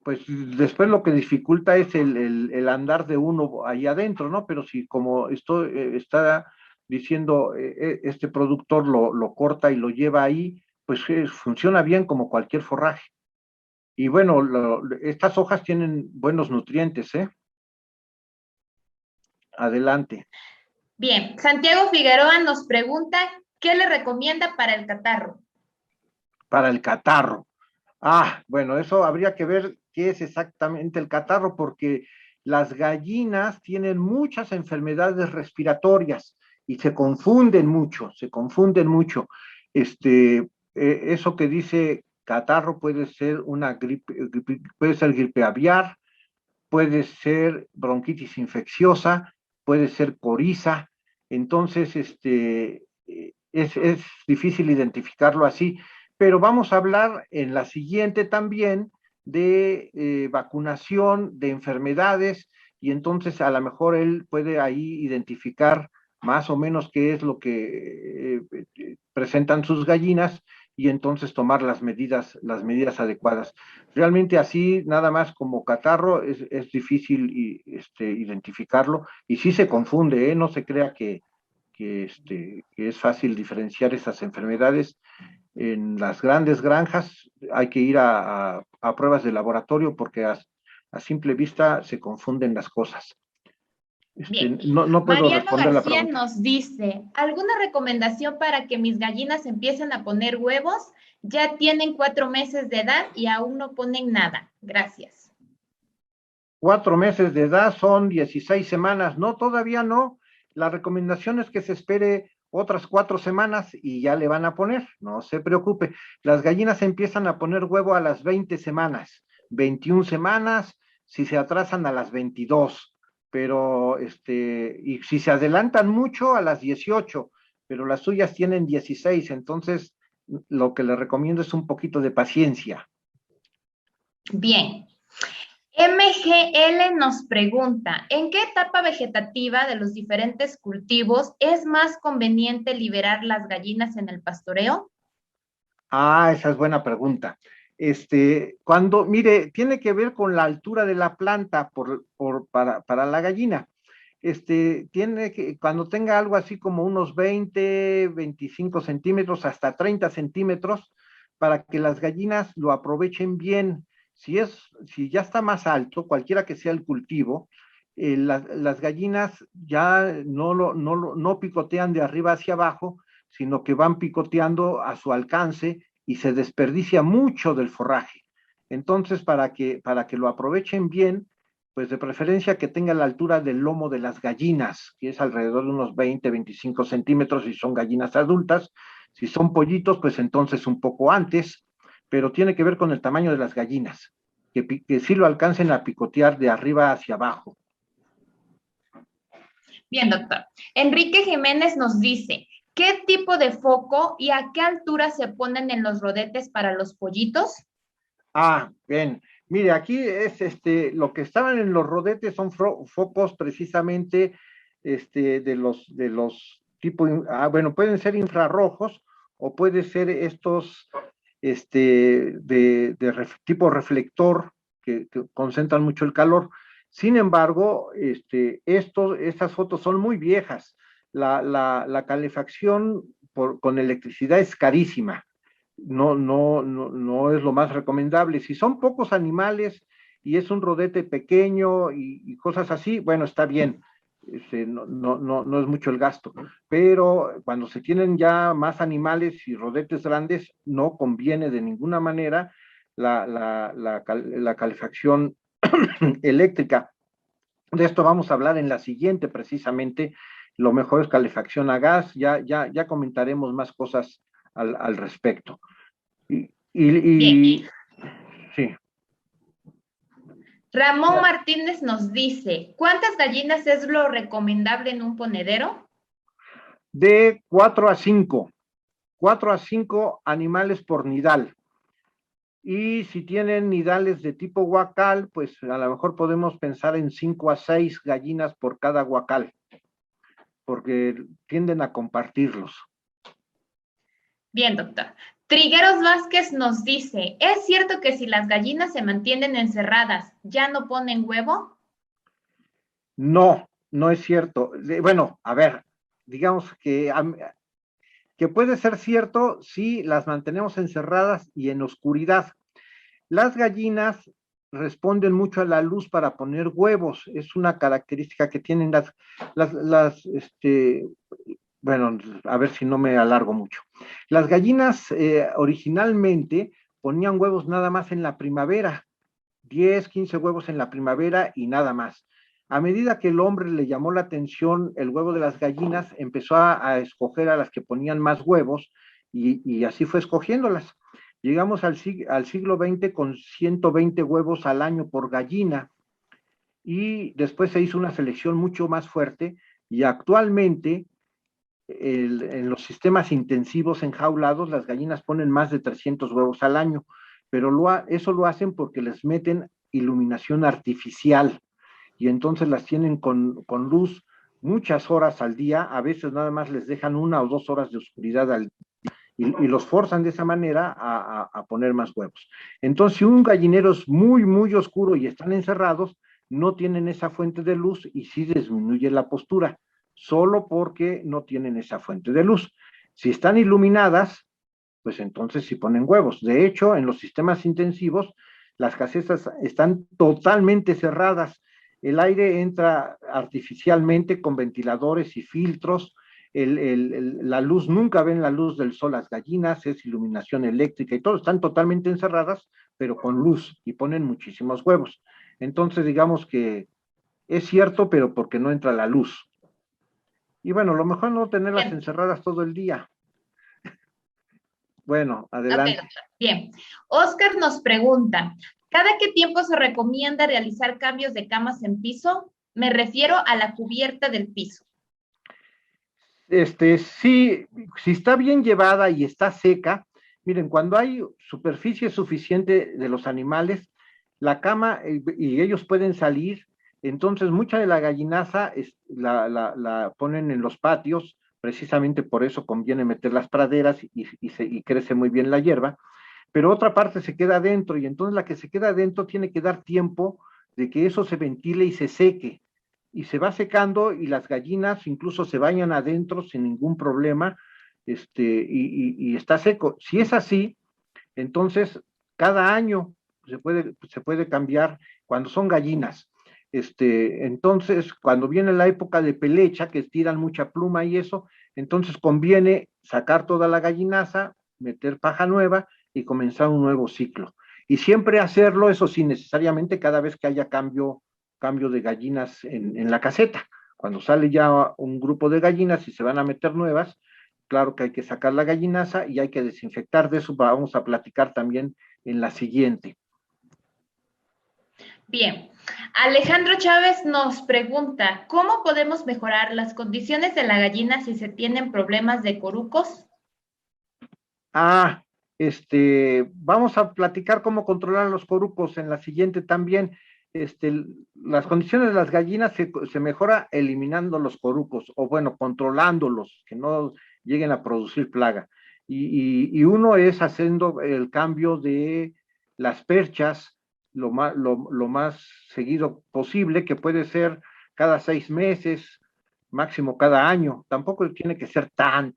pues después lo que dificulta es el andar de uno ahí adentro, ¿no? Pero si como esto está diciendo, este productor lo corta y lo lleva ahí, pues funciona bien como cualquier forraje. Y bueno, estas hojas tienen buenos nutrientes, ¿eh? Adelante. Bien, Santiago Figueroa nos pregunta, ¿qué le recomienda para el catarro? Para el catarro. Ah, bueno, eso habría que ver qué es exactamente el catarro, porque las gallinas tienen muchas enfermedades respiratorias y se confunden mucho, se confunden mucho. Eso que dice catarro puede ser una puede ser gripe aviar, puede ser bronquitis infecciosa, puede ser coriza. Entonces, es difícil identificarlo así, pero vamos a hablar en la siguiente también de vacunación de enfermedades y entonces a lo mejor él puede ahí identificar más o menos qué es lo que presentan sus gallinas y entonces tomar las medidas adecuadas. Realmente así, nada más como catarro, es difícil identificarlo y sí se confunde, ¿eh? No se crea que es fácil diferenciar esas enfermedades. En las grandes granjas hay que ir a pruebas de laboratorio porque a simple vista se confunden las cosas. Bien, No puedo Mariano responder la García pregunta. nos dice, ¿alguna recomendación para que mis gallinas empiecen a poner huevos? Ya tienen 4 meses de edad y aún no ponen nada. Gracias. 4 meses de edad son 16 semanas. No, todavía no. La recomendación es que se espere otras 4 semanas y ya le van a poner. No se preocupe. Las gallinas empiezan a poner huevo a las 20 semanas, 21 semanas, si se atrasan a las 22. Pero, y si se adelantan mucho, a las 18, pero las suyas tienen 16. Entonces, lo que le recomiendo es un poquito de paciencia. Bien. MGL nos pregunta, ¿en qué etapa vegetativa de los diferentes cultivos es más conveniente liberar las gallinas en el pastoreo? Ah, esa es buena pregunta. Mire, tiene que ver con la altura de la planta para la gallina. Cuando tenga algo así como unos 20, 25 centímetros, hasta 30 centímetros, para que las gallinas lo aprovechen bien. Si ya está más alto, cualquiera que sea el cultivo, las gallinas ya no picotean de arriba hacia abajo, sino que van picoteando a su alcance y se desperdicia mucho del forraje. Entonces, para que lo aprovechen bien, pues de preferencia que tenga la altura del lomo de las gallinas, que es alrededor de unos 20, 25 centímetros si son gallinas adultas. Si son pollitos, pues entonces un poco antes, pero tiene que ver con el tamaño de las gallinas, que sí lo alcancen a picotear de arriba hacia abajo. Bien, doctor. Enrique Jiménez nos dice, ¿qué tipo de foco y a qué altura se ponen en los rodetes para los pollitos? Ah, bien. Mire, aquí es lo que estaban en los rodetes son focos precisamente de los tipos, bueno, pueden ser infrarrojos o puede ser estos tipo reflector que concentran mucho el calor. Sin embargo, estas fotos son muy viejas. La calefacción con electricidad es carísima. No es lo más recomendable. Si son pocos animales y es un rodete pequeño y cosas así, bueno, está bien. No es mucho el gasto, pero cuando se tienen ya más animales y rodetes grandes, no conviene de ninguna manera la calefacción eléctrica. De esto vamos a hablar en la siguiente, precisamente. Lo mejor es calefacción a gas. Ya comentaremos más cosas al respecto. Bien. Sí. Ramón Martínez nos dice, ¿cuántas gallinas es lo recomendable en un ponedero? De 4 a 5. 4 a 5 animales por nidal. Y si tienen nidales de tipo guacal, pues a lo mejor podemos pensar en 5 a 6 gallinas por cada guacal, porque tienden a compartirlos. Bien, doctor. Trigueros Vázquez nos dice, ¿es cierto que si las gallinas se mantienen encerradas, ya no ponen huevo? No, no es cierto. Bueno, a ver, digamos que puede ser cierto si las mantenemos encerradas y en oscuridad. Las gallinas responden mucho a la luz para poner huevos, es una característica que tienen bueno, a ver si no me alargo mucho. Las gallinas originalmente ponían huevos nada más en la primavera, 10, 15 huevos en la primavera y nada más. A medida que el hombre le llamó la atención el huevo de las gallinas, empezó a escoger a las que ponían más huevos y así fue escogiéndolas. Llegamos al siglo XX con 120 huevos al año por gallina y después se hizo una selección mucho más fuerte y actualmente en los sistemas intensivos enjaulados las gallinas ponen más de 300 huevos al año, pero eso lo hacen porque les meten iluminación artificial y entonces las tienen con luz muchas horas al día, a veces nada más les dejan 1 o 2 horas de oscuridad al día y los forzan de esa manera a poner más huevos. Entonces, si un gallinero es muy, muy oscuro y están encerrados, no tienen esa fuente de luz y sí disminuye la postura, solo porque no tienen esa fuente de luz. Si están iluminadas, pues entonces sí ponen huevos. De hecho, en los sistemas intensivos, las casetas están totalmente cerradas. El aire entra artificialmente con ventiladores y filtros. La luz, nunca ven la luz del sol las gallinas, es iluminación eléctrica y todo, están totalmente encerradas, pero con luz y ponen muchísimos huevos. Entonces, digamos que es cierto, pero porque no entra la luz. Y bueno, lo mejor no tenerlas Bien. encerradas todo el día. Bueno, adelante. Ok, bien. Oscar nos pregunta, ¿cada qué tiempo se recomienda realizar cambios de camas en piso? Me refiero a la cubierta del piso. Sí, si está bien llevada y está seca, miren, cuando hay superficie suficiente de los animales, la cama y ellos pueden salir, entonces mucha de la gallinaza la ponen en los patios, precisamente por eso conviene meter las praderas y crece muy bien la hierba, pero otra parte se queda adentro y entonces la que se queda adentro tiene que dar tiempo de que eso se ventile y se seque y se va secando y las gallinas incluso se bañan adentro sin ningún problema, y está seco. Si es así, entonces cada año se puede cambiar cuando son gallinas. Entonces, cuando viene la época de pelecha, que tiran mucha pluma y eso, entonces conviene sacar toda la gallinaza, meter paja nueva y comenzar un nuevo ciclo. Y siempre hacerlo, eso sí, necesariamente cada vez que haya cambio de gallinas en la caseta. Cuando sale ya un grupo de gallinas y se van a meter nuevas, claro que hay que sacar la gallinaza y hay que desinfectar. De eso vamos a platicar también en la siguiente. Bien. Alejandro Chávez nos pregunta, ¿cómo podemos mejorar las condiciones de la gallina si se tienen problemas de corucos? Vamos a platicar cómo controlar los corucos en la siguiente también. Las condiciones de las gallinas se mejora eliminando los corucos, o bueno, controlándolos, que no lleguen a producir plaga. Y uno es haciendo el cambio de las perchas lo más seguido posible, que puede ser cada 6 meses, máximo cada año. Tampoco tiene que ser tan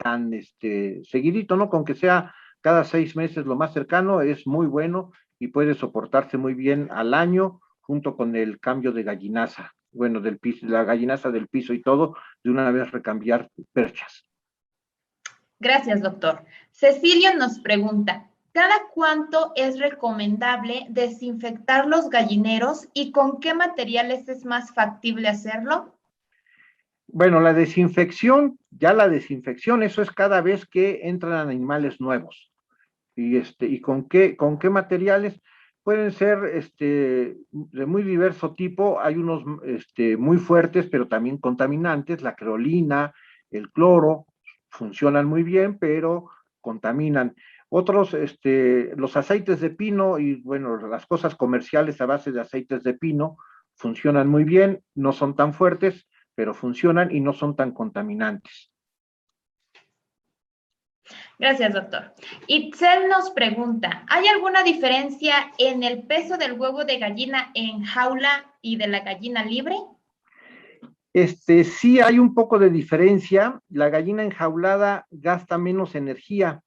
seguidito, ¿no? Con que sea cada 6 meses lo más cercano, es muy bueno y puede soportarse muy bien al año, junto con el cambio de gallinaza, bueno, del piso, la gallinaza del piso y todo, de una vez recambiar perchas. Gracias, doctor. Cecilio nos pregunta, ¿cada cuánto es recomendable desinfectar los gallineros y con qué materiales es más factible hacerlo? Bueno, la desinfección, eso es cada vez que entran animales nuevos. ¿Y con qué materiales? Pueden ser de muy diverso tipo, hay unos muy fuertes, pero también contaminantes, la creolina, el cloro, funcionan muy bien, pero contaminan. Otros, los aceites de pino y, bueno, las cosas comerciales a base de aceites de pino funcionan muy bien, no son tan fuertes, pero funcionan y no son tan contaminantes. Gracias, doctor. Itzel nos pregunta, ¿hay alguna diferencia en el peso del huevo de gallina en jaula y de la gallina libre? Sí hay un poco de diferencia. La gallina enjaulada gasta menos energía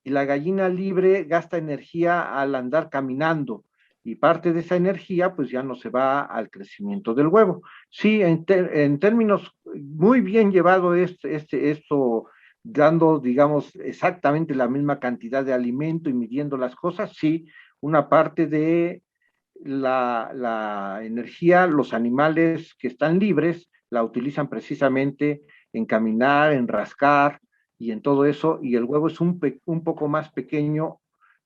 y la gallina libre gasta energía al andar caminando. y parte de esa energía pues ya no se va al crecimiento del huevo. Sí, en términos muy bien llevado esto, dando, digamos, exactamente la misma cantidad de alimento y midiendo las cosas, sí, una parte de la energía, los animales que están libres, la utilizan precisamente en caminar, en rascar y en todo eso, y el huevo es un poco más pequeño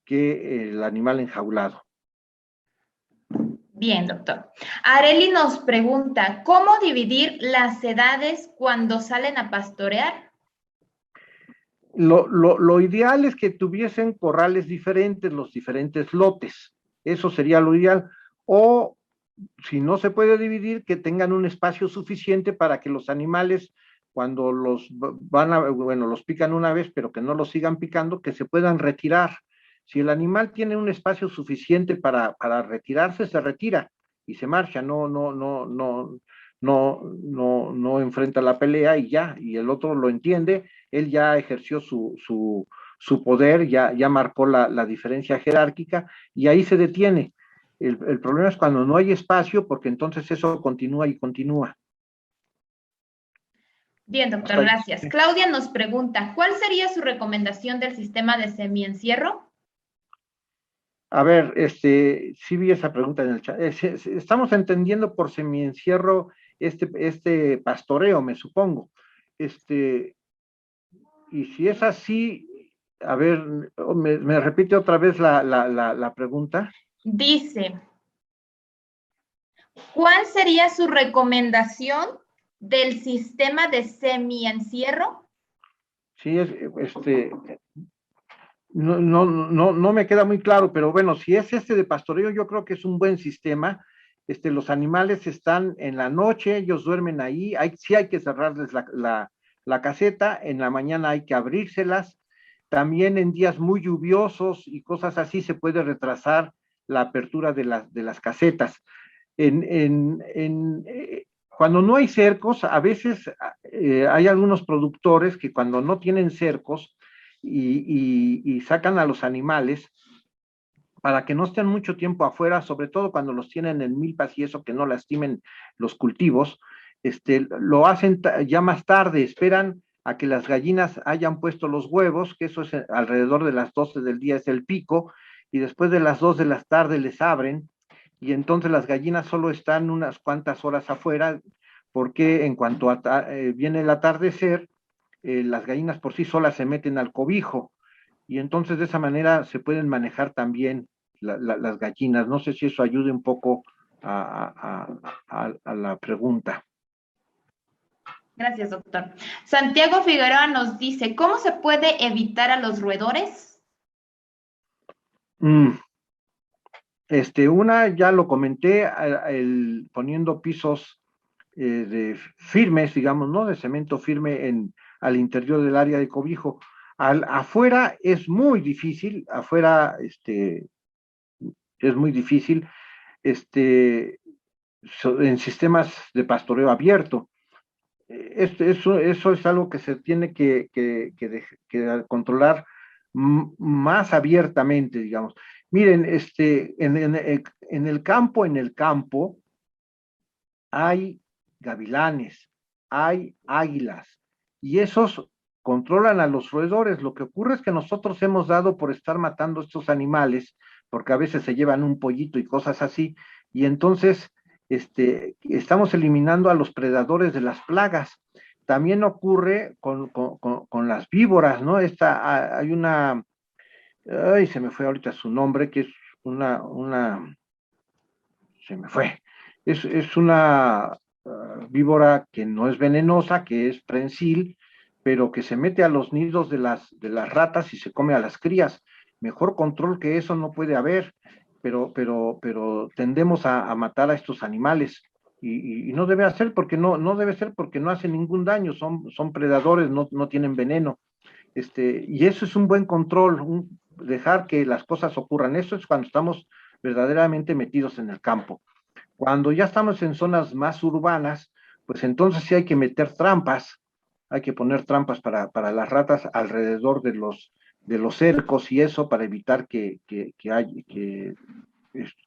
que el animal enjaulado. Bien, doctor. Areli nos pregunta, ¿cómo dividir las edades cuando salen a pastorear? Lo ideal es que tuviesen corrales diferentes, los diferentes lotes. Eso sería lo ideal. O si no se puede dividir, que tengan un espacio suficiente para que los animales, cuando los los pican una vez, pero que no los sigan picando, que se puedan retirar. Si el animal tiene un espacio suficiente para retirarse, se retira y se marcha, no enfrenta la pelea y ya, y el otro lo entiende, él ya ejerció su poder, ya marcó la diferencia jerárquica y ahí se detiene. El problema es cuando no hay espacio, porque entonces eso continúa y continúa. Bien, doctor, gracias. Claudia nos pregunta, ¿cuál sería su recomendación del sistema de semiencierro? A ver, sí vi esa pregunta en el chat. Estamos entendiendo por semiencierro este pastoreo, me supongo. Y si es así, a ver, me repite otra vez la pregunta. Dice, ¿cuál sería su recomendación del sistema de semiencierro? Sí, no me queda muy claro, pero bueno, si es de pastoreo, yo creo que es un buen sistema. Los animales están en la noche, ellos duermen ahí, sí hay que cerrarles la caseta, en la mañana hay que abrírselas. También en días muy lluviosos y cosas así se puede retrasar la apertura de las casetas. Cuando no hay cercos, a veces hay algunos productores que cuando no tienen cercos y sacan a los animales para que no estén mucho tiempo afuera, sobre todo cuando los tienen en milpas y eso, que no lastimen los cultivos, lo hacen ya más tarde, esperan a que las gallinas hayan puesto los huevos, que eso es alrededor de las 12 del día es el pico, y después de las 2 de la tarde les abren, y entonces las gallinas solo están unas cuantas horas afuera, porque en cuanto viene el atardecer, las gallinas por sí solas se meten al cobijo, y entonces de esa manera se pueden manejar también las gallinas. No sé si eso ayude un poco a la pregunta. Gracias, doctor. Santiago Figueroa nos dice, ¿cómo se puede evitar a los roedores? Una, ya lo comenté, poniendo pisos firmes, digamos, ¿no? De cemento firme al interior del área de cobijo. Afuera es muy difícil, afuera es muy difícil, en sistemas de pastoreo abierto. Eso es algo que se tiene que controlar más abiertamente, digamos. Miren, en el campo hay gavilanes, hay águilas, y esos controlan a los roedores. Lo que ocurre es que nosotros hemos dado por estar matando estos animales, porque a veces se llevan un pollito y cosas así, y entonces estamos eliminando a los predadores de las plagas. También ocurre con las víboras, ¿no? Hay una, ay, se me fue ahorita su nombre, que es se me fue, es una víbora que no es venenosa, que es prensil, pero que se mete a los nidos de las ratas y se come a las crías. Mejor control que eso no puede haber, pero tendemos a matar a estos animales y no debe ser porque no debe ser porque no hacen ningún daño, son predadores, no tienen veneno. Y eso es un buen control, dejar que las cosas ocurran. Eso es cuando estamos verdaderamente metidos en el campo. Cuando ya estamos en zonas más urbanas, pues entonces sí hay que meter trampas, hay que poner trampas para las ratas alrededor de los cercos y eso para evitar que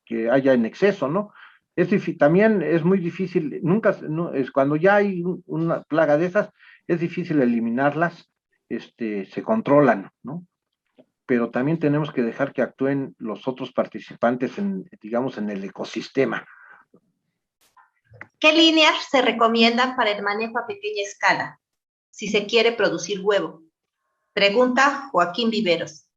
que haya en exceso, ¿no? También es muy difícil, cuando ya hay una plaga de esas, es difícil eliminarlas, se controlan, ¿no? Pero también tenemos que dejar que actúen los otros participantes digamos, en el ecosistema. ¿Qué líneas se recomiendan para el manejo a pequeña escala si se quiere producir huevo? Pregunta Joaquín Viveros.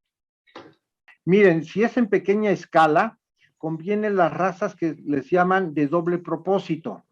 Miren, si es en pequeña escala, conviene las razas que les llaman de doble propósito,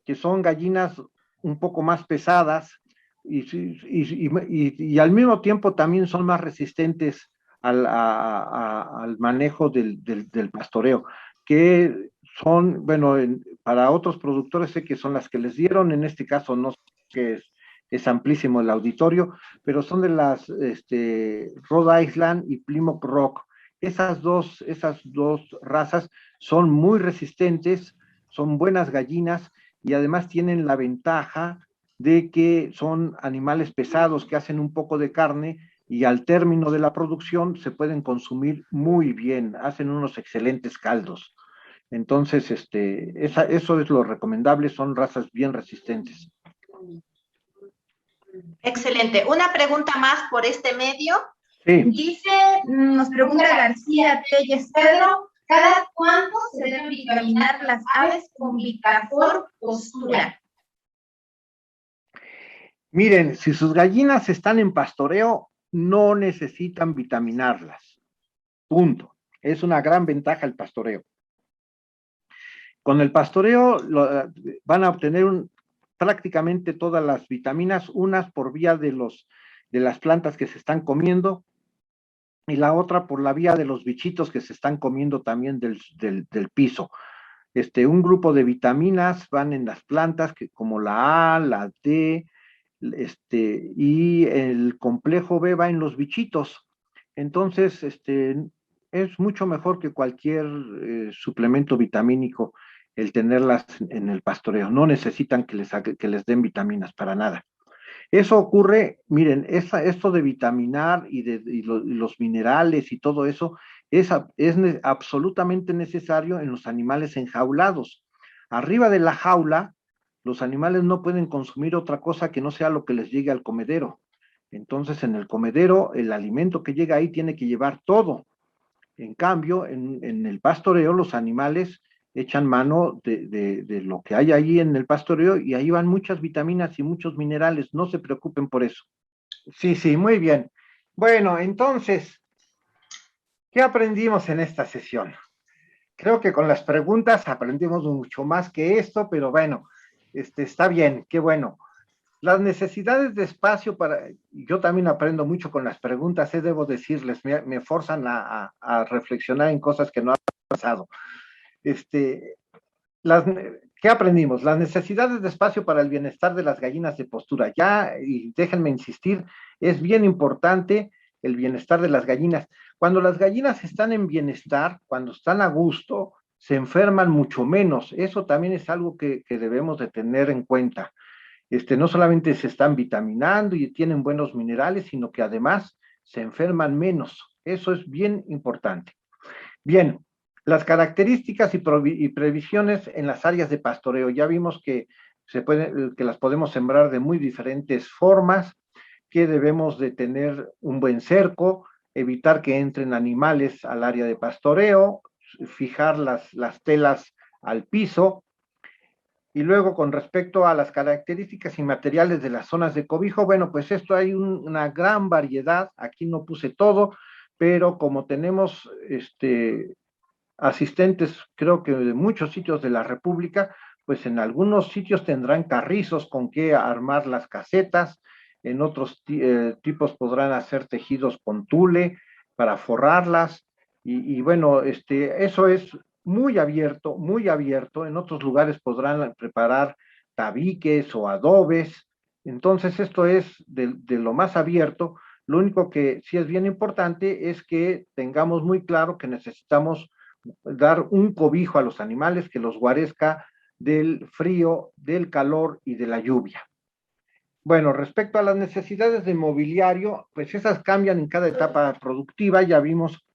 que son gallinas un poco más pesadas y al mismo tiempo también son más resistentes al manejo del pastoreo, que son, bueno, para otros productores sé que son las que les dieron, en este caso no sé que es amplísimo el auditorio, pero son de las Rhode Island y Plymouth Rock. Esas dos razas son muy resistentes, son buenas gallinas y además tienen la ventaja de que son animales pesados que hacen un poco de carne y al término de la producción se pueden consumir muy bien, hacen unos excelentes caldos. Entonces, eso es lo recomendable, son razas bien resistentes. Excelente. Una pregunta más por este medio. Sí. Dice, nos pregunta García Telles Pedro, ¿cada cuánto se deben vitaminar las aves con Vitafor Postura? Miren, si sus gallinas están en pastoreo, no necesitan vitaminarlas. Punto. Es una gran ventaja el pastoreo. Con el pastoreo van a obtener prácticamente todas las vitaminas, unas por vía de las plantas que se están comiendo y la otra por la vía de los bichitos que se están comiendo también del piso. Un grupo de vitaminas van en las plantas como la A, la D, y el complejo B va en los bichitos. Entonces, es mucho mejor que cualquier suplemento vitamínico el tenerlas en el pastoreo. No necesitan que les den vitaminas para nada. Eso ocurre, miren, esto de vitaminar y los minerales y todo eso es absolutamente necesario en los animales enjaulados. Arriba de la jaula, los animales no pueden consumir otra cosa que no sea lo que les llegue al comedero. Entonces, en el comedero, el alimento que llega ahí tiene que llevar todo. En cambio, en el pastoreo, los animales echan mano de lo que hay ahí en el pastoreo y ahí van muchas vitaminas y muchos minerales. No se preocupen por eso. Sí, sí, muy bien. Bueno, entonces, ¿qué aprendimos en esta sesión? Creo que con las preguntas aprendimos mucho más que esto, pero bueno, está bien, qué bueno. Las necesidades de espacio yo también aprendo mucho con las preguntas, debo decirles, me forzan a reflexionar en cosas que no han pasado. ¿Qué aprendimos? Las necesidades de espacio para el bienestar de las gallinas de postura. Y déjenme insistir, es bien importante el bienestar de las gallinas. Cuando las gallinas están en bienestar, cuando están a gusto, se enferman mucho menos. Eso también es algo que debemos de tener en cuenta. No solamente se están vitaminando y tienen buenos minerales, sino que además se enferman menos. Eso es bien importante. Bien, las características y previsiones en las áreas de pastoreo. Ya vimos que las podemos sembrar de muy diferentes formas, que debemos de tener un buen cerco, evitar que entren animales al área de pastoreo, fijar las telas al piso. Y luego, con respecto a las características y materiales de las zonas de cobijo, bueno, pues esto hay una gran variedad. Aquí no puse todo, pero como tenemos asistentes, creo que de muchos sitios de la República, pues en algunos sitios tendrán carrizos con que armar las casetas, en otros tipos podrán hacer tejidos con tule para forrarlas, y bueno, eso es muy abierto, en otros lugares podrán preparar tabiques o adobes, entonces esto es de lo más abierto. Lo único que sí es bien importante es que tengamos muy claro que necesitamos dar un cobijo a los animales que los guarezca del frío, del calor y de la lluvia. Bueno, respecto a las necesidades de mobiliario, pues esas cambian en cada etapa productiva. Ya vimos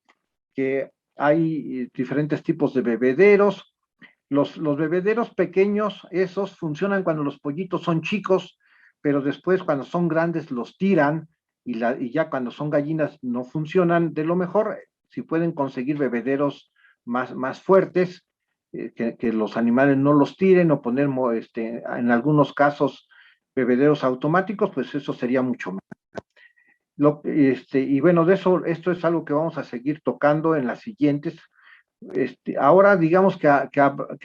que hay diferentes tipos de bebederos. Los bebederos pequeños, esos funcionan cuando los pollitos son chicos, pero después cuando son grandes los tiran y ya cuando son gallinas no funcionan. De lo mejor, si pueden conseguir bebederos más fuertes, que los animales no los tiren o poner en algunos casos bebederos automáticos, pues eso sería mucho más. Y bueno, esto es algo que vamos a seguir tocando en las siguientes. Ahora digamos que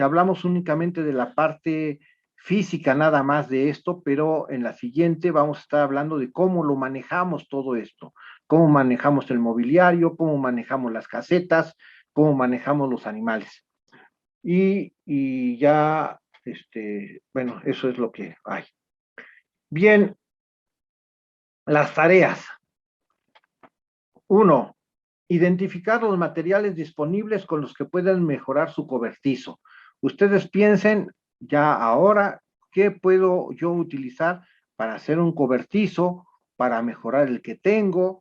hablamos únicamente de la parte física nada más de esto, pero en la siguiente vamos a estar hablando de cómo lo manejamos todo esto, cómo manejamos el mobiliario, cómo manejamos las casetas, cómo manejamos los animales. Y ya, bueno, eso es lo que hay. Bien, las tareas. 1. Identificar los materiales disponibles con los que puedan mejorar su cobertizo. Ustedes piensen ya ahora qué puedo yo utilizar para hacer un cobertizo, para mejorar el que tengo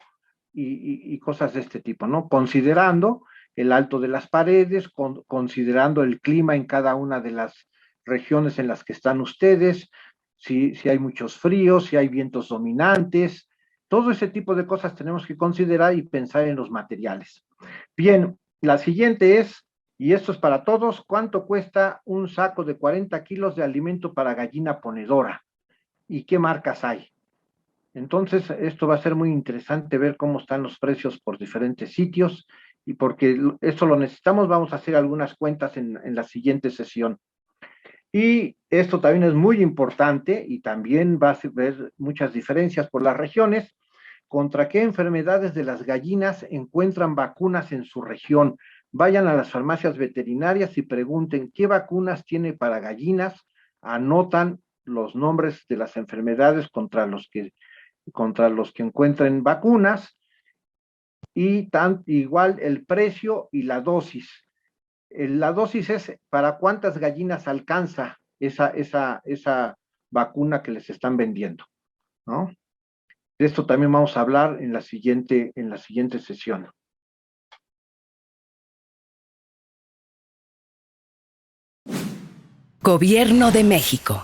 y cosas de este tipo, ¿no? Considerando el alto de las paredes, considerando el clima en cada una de las regiones en las que están ustedes, si hay muchos fríos, si hay vientos dominantes, todo ese tipo de cosas tenemos que considerar y pensar en los materiales. Bien, la siguiente es, y esto es para todos, ¿cuánto cuesta un saco de 40 kilos de alimento para gallina ponedora? ¿Y qué marcas hay? Entonces, esto va a ser muy interesante ver cómo están los precios por diferentes sitios, y porque esto lo necesitamos, vamos a hacer algunas cuentas en la siguiente sesión. Y esto también es muy importante y también va a ver muchas diferencias por las regiones. ¿Contra qué enfermedades de las gallinas encuentran vacunas en su región? Vayan a las farmacias veterinarias y pregunten qué vacunas tiene para gallinas, anotan los nombres de las enfermedades contra los que encuentren vacunas y igual el precio y la dosis. La dosis es para cuántas gallinas alcanza esa vacuna que les están vendiendo, ¿no? De esto también vamos a hablar en la siguiente sesión. Gobierno de México.